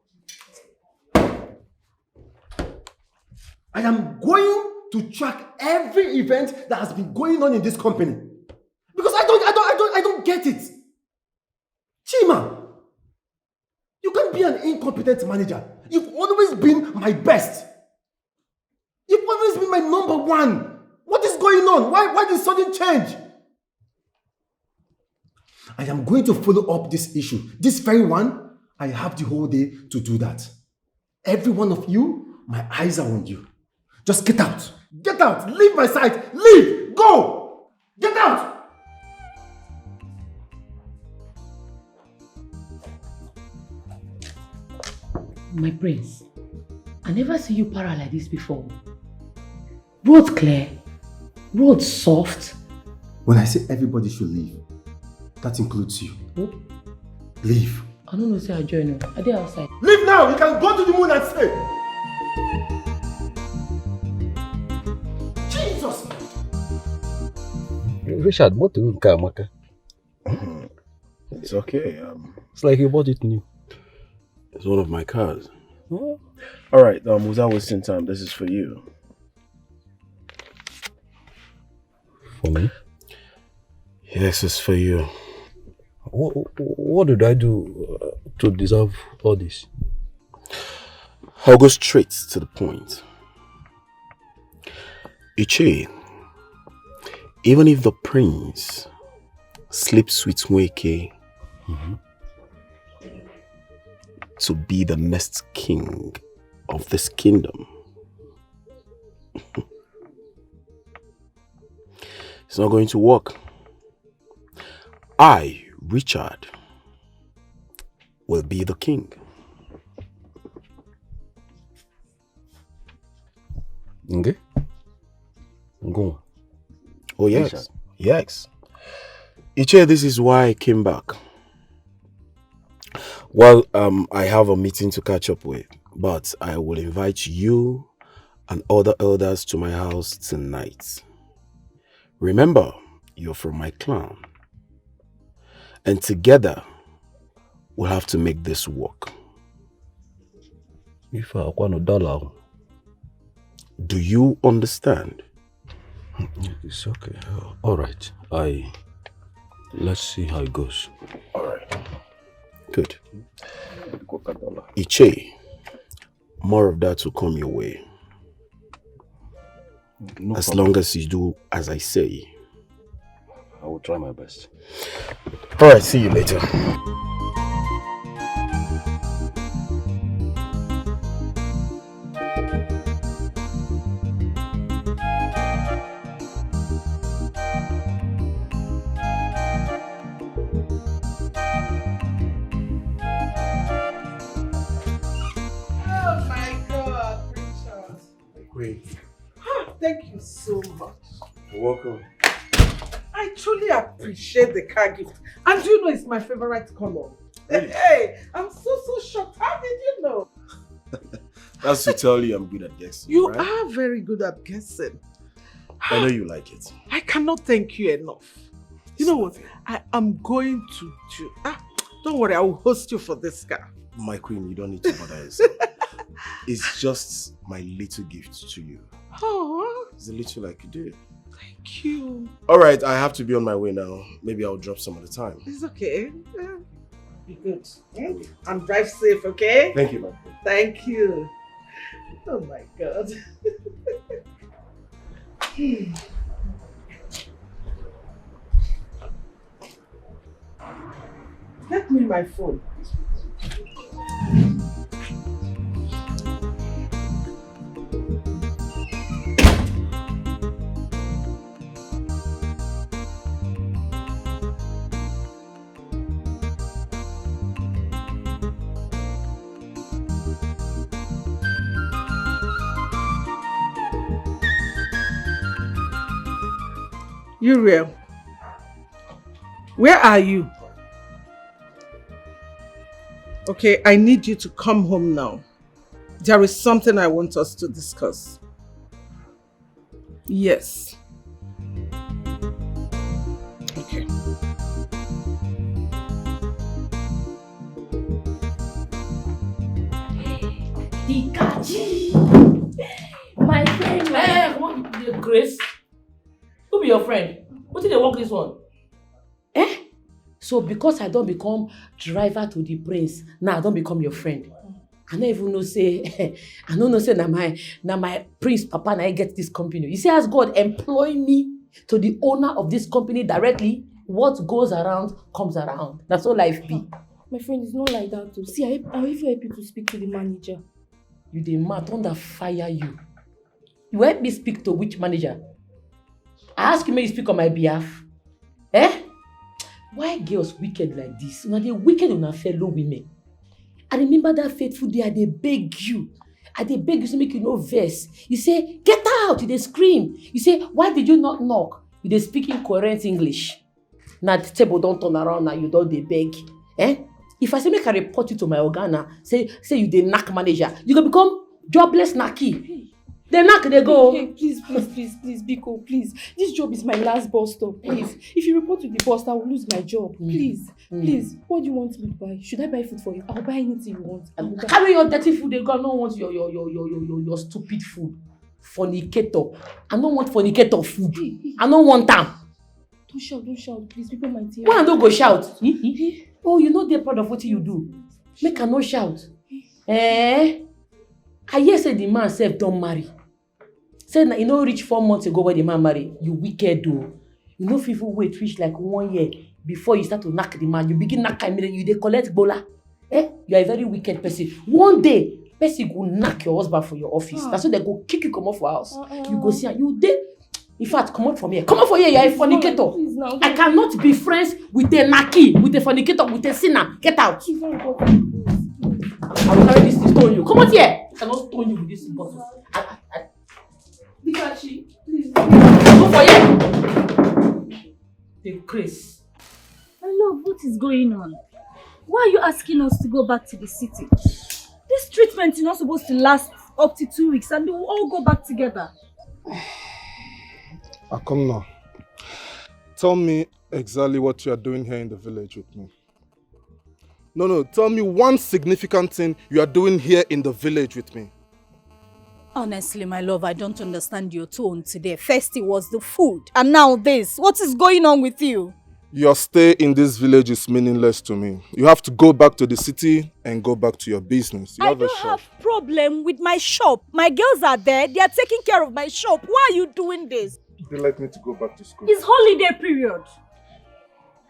I am going to track every event that has been going on in this company. Because I don't get it. Chima, you can't be an incompetent manager. You've always been my best. You've always been my number one. What is going on? Why this sudden change? I am going to follow up this issue. This very one, I have the whole day to do that. Every one of you, my eyes are on you. Just get out. Get out. Leave my sight. Leave. Go. Get out. My prince, I never see you para like this before. Both clear. Road soft? When I say everybody should leave, that includes you. Who? Leave. I don't know, say I join you. Are they outside? Leave now! You can go to the moon and stay! Jesus! Richard, what do you car, Maka? It's okay. It's like you bought it new. It's one of my cars. Oh. Alright, without wasting time, this is for you. For me? Yes, it's for you. What did I do to deserve all this? I'll go straight to the point. Ichi, even if the prince sleeps with Nweke to be the next king of this kingdom, it's not going to work. I, Richard, will be the king. Okay? Go. Oh yes, Richard. Yes. Iche, this is why I came back. Well, I have a meeting to catch up with, but I will invite you and other elders to my house tonight. Remember, you're from my clan. And together, we'll have to make this work. If I want $1. Do you understand? It's okay. All right. Let's see how it goes. All right. Good. Iche, more of that will come your way. No as problem. long as you do as I say. I will try my best. All right, see you later. Oh my God, Princess. Queen. Thank you so much. You're welcome. I truly appreciate the car gift. And you know it's my favorite color. Really? Hey, I'm so shocked. How did you know? That's to tell you I'm good at guessing. You right? are very good at guessing. I know you like it. I cannot thank you enough. You know what? I am going to do. Don't worry, I will host you for this car. My queen, you don't need to bother yourself. It's just my little gift to you. Oh, It's the little I could do. thank you. All right, I have to be on my way now. Maybe I'll drop some of the time. It's okay. Be good. And drive safe, okay? Thank you, my queen. Thank you. Oh my God. Get me my phone. Uriel, where are you? Okay, I need you to come home now. There is something I want us to discuss. Yes. Okay. Dikaji! My friend, what Grace? Who be your friend? What did they work this one? So because I don't become driver to the prince, now I don't become your friend. I don't even know say, I don't know say na my prince papa na I get this company. You see, as God employ me to the owner of this company directly, what goes around comes around. That's all life be. My friend, it's not like that too. See, I'll even help you to speak to the manager. You dey mad, thunder fire you. You help me speak to which manager? I ask you, may you speak on my behalf? Why girls wicked like this? Una dey wicked on our fellow women. I remember that fateful day I dey beg you. I dey beg you say make you no vex. You say, get out, you dey scream. You say, why did you not knock? You dey speak incoherent English. Now the table don't turn around, now you don't dey beg. If I say make I report you to my organa, say you dey knack manager, you go become jobless knacky. They knack, they go. Hey, please, Biko, please. This job is my last bus stop, please. If you report to the boss, I will lose my job. Please, please. What do you want me to buy? Should I buy food for you? I'll buy anything you want. Carry your dirty food, they go. I don't want your stupid food. Fornicator. I don't want fornicator food. I don't want them. Don't shout, please. People might hear. Why I don't go shout? Oh, you know they're proud of what you do. Make her no shout. I hear say the man self don't marry. Say na you know reach 4 months ago when the man marry. You wicked though. You know people wait reach like 1 year before you start to knack the man. You begin knack immediately. You dey collect bola. You are a very wicked person. One day, person go knack your husband for your office. That's why they go kick you come off for house. You go see you dey. In fact, come out from here. Come out from here. You are a fornicator. I cannot be friends with a naki, with a fornicator, with a sinner. Get out. I will carry this to stone you. Come out here. I cannot stone you with this bottle. Bikachi, please. Go for here. The Chris. Hello, what is going on? Why are you asking us to go back to the city? This treatment is not supposed to last up to 2 weeks and we will all go back together. Akomna, tell me exactly what you are doing here in the village with me. No, tell me one significant thing you are doing here in the village with me. Honestly, my love, I don't understand your tone today. First it was the food, and now this. What is going on with you? Your stay in this village is meaningless to me. You have to go back to the city and go back to your business. You I don't have problem with my shop. My girls are there. They are taking care of my shop. Why are you doing this? They like me to go back to school. It's holiday period.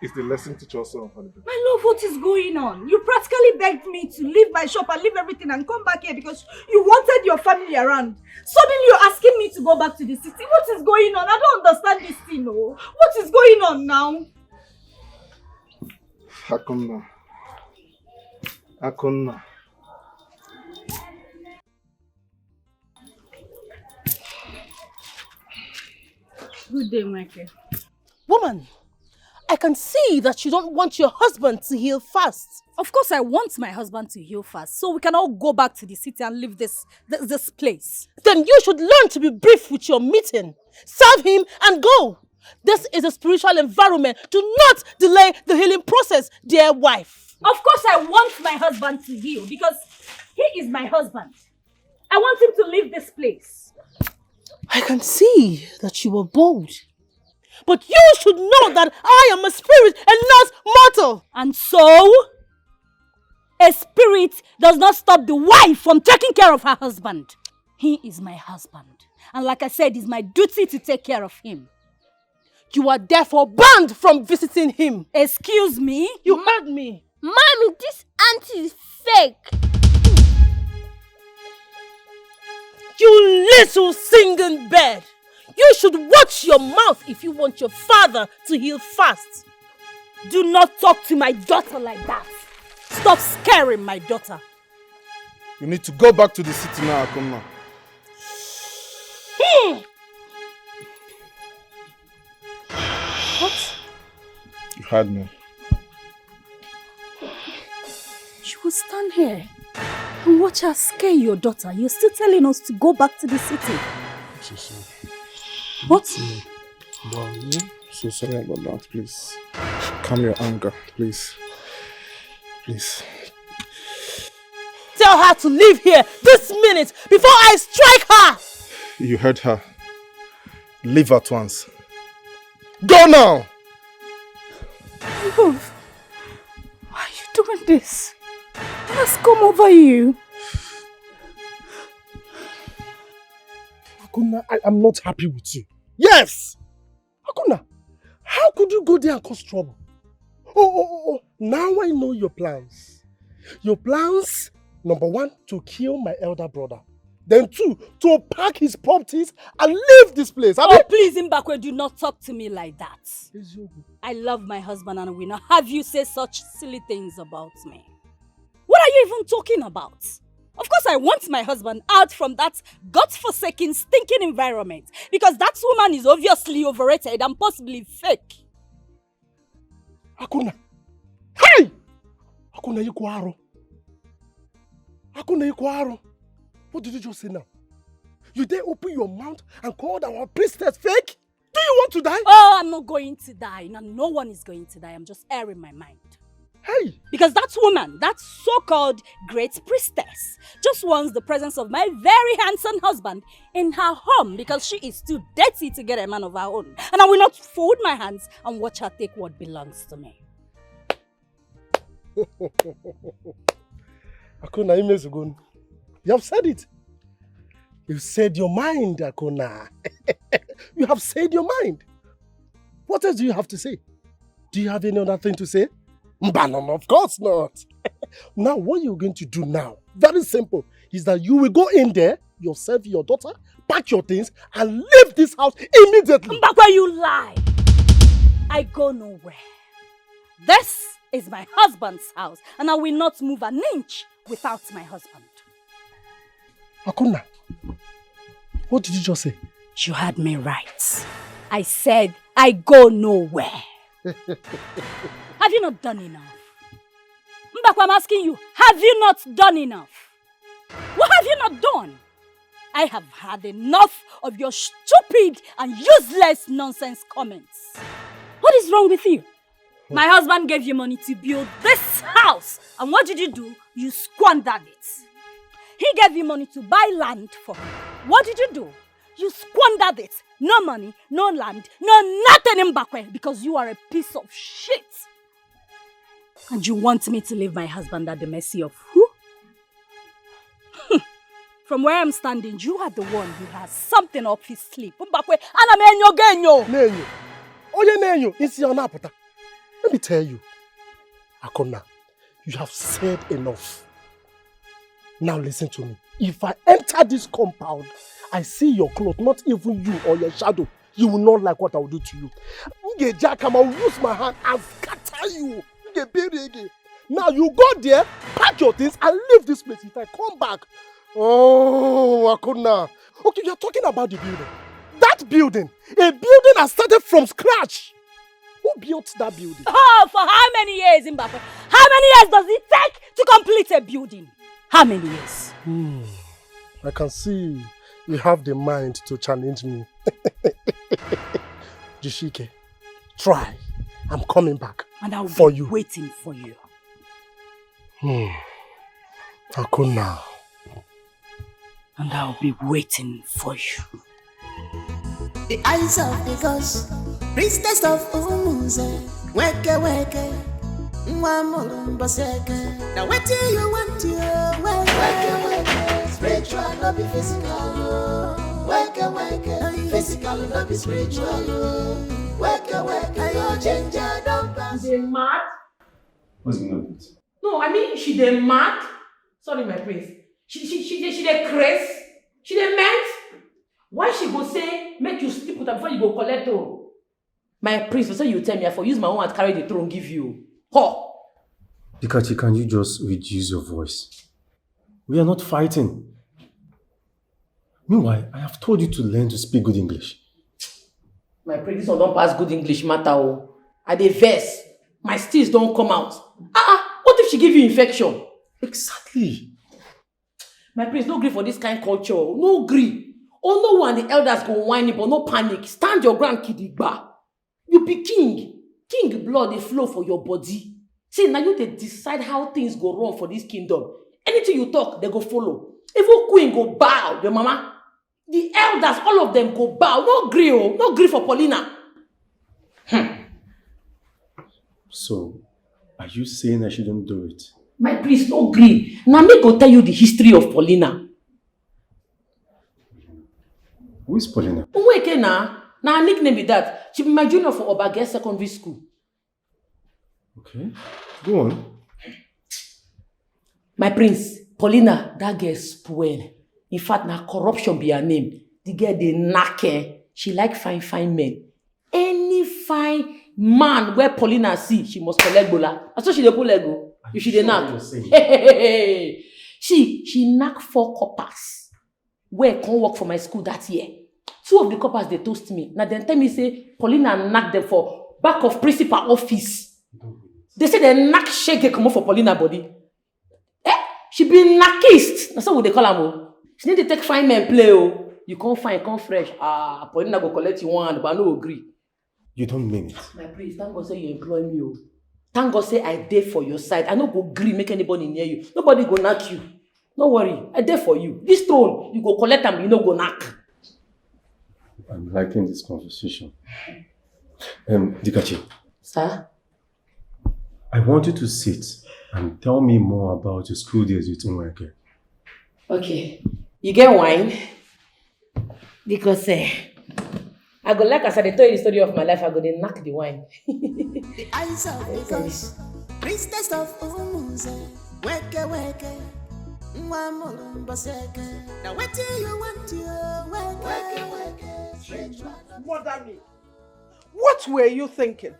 Is the lesson teacher also on holiday? My love, what is going on? You practically begged me to leave my shop and leave everything and come back here because you wanted your family around. Suddenly you're asking me to go back to the city. What is going on? I don't understand this thing, no. What is going on now? Akunna. Good day, Michael. Woman, I can see that you don't want your husband to heal fast. Of course I want my husband to heal fast, so we can all go back to the city and leave this place. Then you should learn to be brief with your meeting. Serve him and go. This is a spiritual environment. Do not delay the healing process, dear wife. Of course I want my husband to heal because he is my husband. I want him to leave this place. I can see that you were bold. But you should know that I am a spirit and not mortal. And so, a spirit does not stop the wife from taking care of her husband. He is my husband. And like I said, it's my duty to take care of him. You are therefore banned from visiting him. Excuse me? You heard me. Mommy, this auntie is fake. You little singing bird. You should watch your mouth if you want your father to heal fast. Do not talk to my daughter like that. Stop scaring my daughter. You need to go back to the city now, Akunna. What? You heard me. You will stand here and watch her scare your daughter. You're still telling us to go back to the city. I'm so sorry. What? I'm so sorry about that. Please, calm your anger, please. Please. Tell her to leave here this minute before I strike her. You heard her. Leave at once. Go now! Love, why are you doing this? Let's come over you. Akunna, I am not happy with you. Yes! Akunna, how could you go there and cause trouble? Oh, now I know your plans. Your plans, number 1, to kill my elder brother. Then 2, to pack his properties and leave this place. Please, Mbakwe, do not talk to me like that. I love my husband and will not have you say such silly things about me. What are you even talking about? Of course, I want my husband out from that godforsaken, stinking environment. Because that woman is obviously overrated and possibly fake. Akuna. Hey! Akuna Ikwaro. Akuna Ikwaro. What did you just say now? You dare open your mouth and call our priestess fake? Do you want to die? Oh, I'm not going to die. No one is going to die. I'm just airing my mind. Hey! Because that woman, that so-called great priestess, just wants the presence of my very handsome husband in her home because she is too dirty to get a man of her own. And I will not fold my hands and watch her take what belongs to me. Akuna Imezugun, you have said it. You said your mind, Akuna. You have said your mind. What else do you have to say? Do you have any other thing to say? Banon, of course not. Now, what you're going to do now, very simple, is that you will go in there, yourself, your daughter, pack your things, and leave this house immediately. Back where you lie. I go nowhere. This is my husband's house, and I will not move an inch without my husband. Akuna, what did you just say? You heard me right. I said I go nowhere. Have you not done enough? Mbakwa, I'm asking you, have you not done enough? What have you not done? I have had enough of your stupid and useless nonsense comments. What is wrong with you? My husband gave you money to build this house. And what did you do? You squandered it. He gave you money to buy land for him. What did you do? You squandered it. No money, no land, no nothing in Mbakwe because you are a piece of shit. And you want me to leave my husband at the mercy of who? From where I'm standing, you are the one who has something up his sleeve. Mbakwe, anamenyo genyo. Nenyo. Oye nenyo, isi yonaputa. Let me tell you, Akona, you have said enough. Now listen to me. If I enter this compound, I see your clothes, not even you or your shadow, you will not like what I will do to you. I will use my hand and scatter you. Now you go there, pack your things and leave this place. If I come back, oh, Akona. Okay, you're talking about the building. That building, a building that started from scratch. Who built that building? Oh, for how many years, Mbakwe? How many years does it take to complete a building? How many years? I can see you have the mind to challenge me. Jishike, try. I'm coming back. And I'll for be you. Waiting for you. Akuna. And I'll be waiting for you. The eyes of the gods, priestess of Umuze, weke weke, mwamulumba seke. Now what do you want to weke weke, spiritual not be physical. Weke weke, physical not be spiritual. Weke weke, your ginger don't pass. They mad? What's going on? No, I mean she dey mad. Sorry, my prince. She dey craze. She dey meant. Why she go say make you sleep with her before you go collect her? My prince, so you tell me I for use my own hand to carry the throne give you. Ho! Dikachi, can you just reduce your voice? We are not fighting. Meanwhile, I have told you to learn to speak good English. My prince, this one don't pass good English matter. Oh. I dey vex. My steals don't come out. What if she give you infection? Exactly. My prince, no gree for this kind of culture. No gree. Oh no one the elders go whine but no panic. Stand your ground, kidigba. You be king. King blood they flow for your body. See, now you they decide how things go wrong for this kingdom. Anything you talk, they go follow. Even queen go bow, your mama. The elders, all of them go bow. No gree, oh. No gree for Paulina. So, are you saying I shouldn't do it? My priest, no gree. Now me go tell you the history of Paulina. Who is Paulina? Uweke na. Now her nickname be that. She be my junior for Obage Secondary School. Okay, go on. My prince, Paulina, that girl spoil. In fact, na corruption be her name. The girl dey knack her. She like fine men. Any fine man where Paulina see, she must collect bola. That's why she dey pull leg. You should dey knack. She knack 4 coppers. Where can't work for my school that year. 2 of the coppers, they toast me. Now then tell me, say, Paulina knock them for back of principal office. They say they knock shege come for Paulina body. She be knockist. That's what they call her. She need to take fine men play. Oh. You can't find, come fresh. Paulina go collect you one, but I no agree. You don't mean it. My priest, thank God say you employ me. Oh. Thank God say I dare for your side. I no go agree make anybody near you. Nobody go knock you. Don't worry, I dare for you. This throne, you go collect them, you no go knock. I'm liking this conversation. Dikachi. Sir? I want you to sit and tell me more about your school days with Umweke. Okay. You get wine? Because I go like as I tell you the story of my life, I go dey knock the wine. The eyes of the gods, priestess of Umuze, weke weke, mwamulu baseke. Now what do you want to weke weke? Mother me, what were you thinking?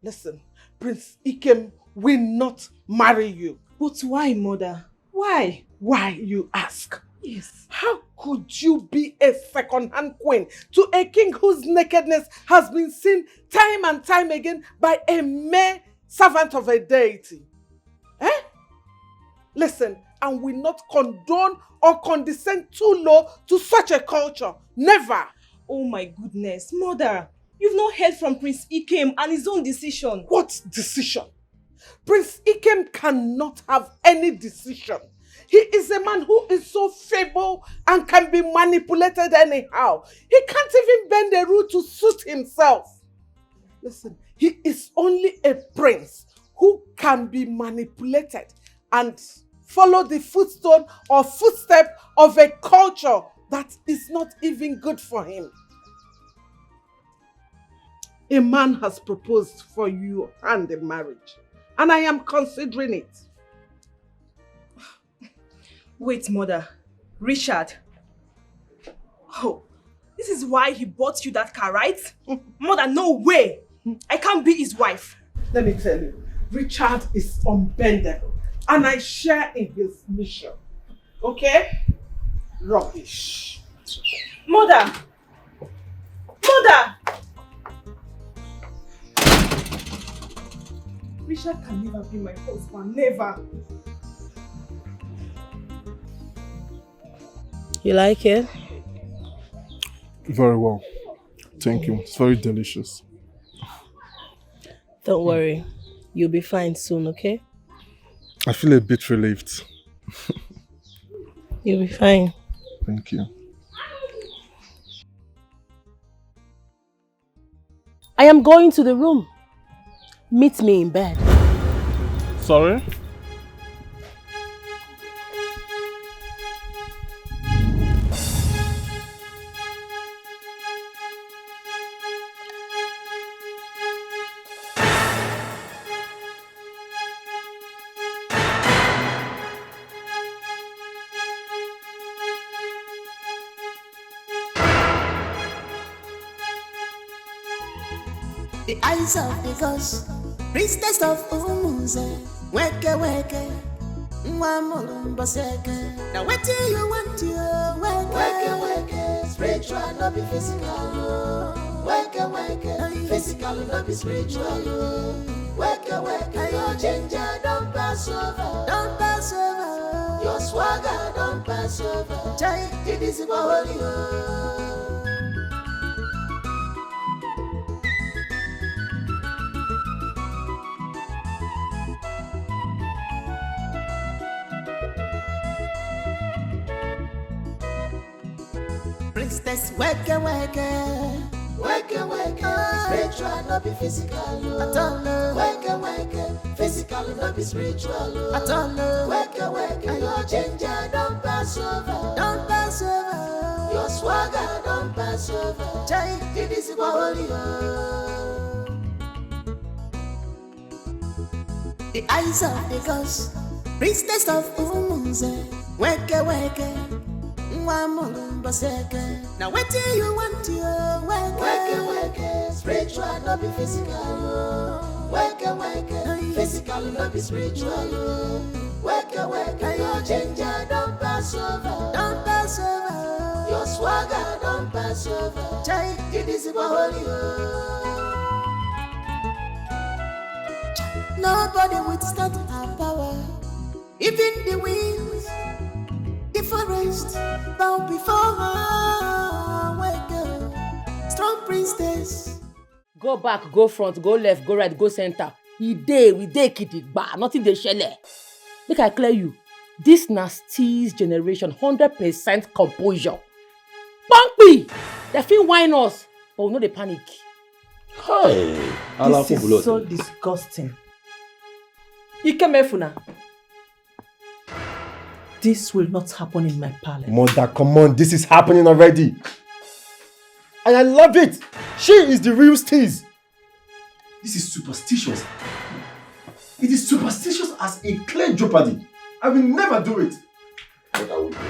Listen, Prince Ikem will not marry you. But why, mother? Why? Why, you ask? Yes. How could you be a second-hand queen to a king whose nakedness has been seen time and time again by a mere servant of a deity? Listen, and will not condone or condescend too low to such a culture. Never. Oh my goodness, mother. You've not heard from Prince Ikem and his own decision. What decision? Prince Ikem cannot have any decision. He is a man who is so feeble and can be manipulated anyhow. He can't even bend a rule to suit himself. Listen, he is only a prince who can be manipulated and follow the footstone or footstep of a culture that is not even good for him. A man has proposed for you hand in marriage, and I am considering it. Wait, mother. Richard. Oh, this is why he bought you that car, right? Mother, no way. I can't be his wife. Let me tell you, Richard is unbendable, and I share in his mission. Okay? Rubbish. Mother! Mother! Richard can never be my husband, never. You like it? Very well. Thank you. It's very delicious. Don't worry. You'll be fine soon, okay? I feel a bit relieved. You'll be fine. Thank you. I am going to the room. Meet me in bed. Sorry? The eyes of the gods, priestess of Umuze, weke weke, mwamulu baseke. Now what do you want to weke weke? Spiritual, not be physical. Weke weke, physical, not be spiritual. Weke weke, your ginger don't pass over, don't pass over. Your swagger don't pass over. Jai, it is for holy. Priestess, weke weke, weke weke. Spiritual, not be physical. At all, weke weke. Physical, not be spiritual. At all, weke weke. Your ginger don't pass over, don't pass over. Your swagger don't pass over. Jai, it is for holy. The eyes of the gods, priestess of Umuze, weke weke. Now what do you want to weke weke? Spiritual, not be physical. Wake, physically not be spiritual. Wake, your ginger don't pass over. Don't pass over. Your swagger don't pass over. It is holy. Nobody withstand our power. Even the winds, the forest, bow before her. Wake, strong priestess. Go back, go front, go left, go right, go center. We dey kidigba, nothing dey shele. Make I clear you, this nasty's generation 100% composure. Bumpy! They feel whine us, but we no dey panic. Hey, this is so disgusting. Ikemefuna. This will not happen in my palace. Mother, come on, this is happening already. And I love it. She is the real steez. This is superstitious. It is superstitious as a clear jeopardy. I will never do it. But I will do it.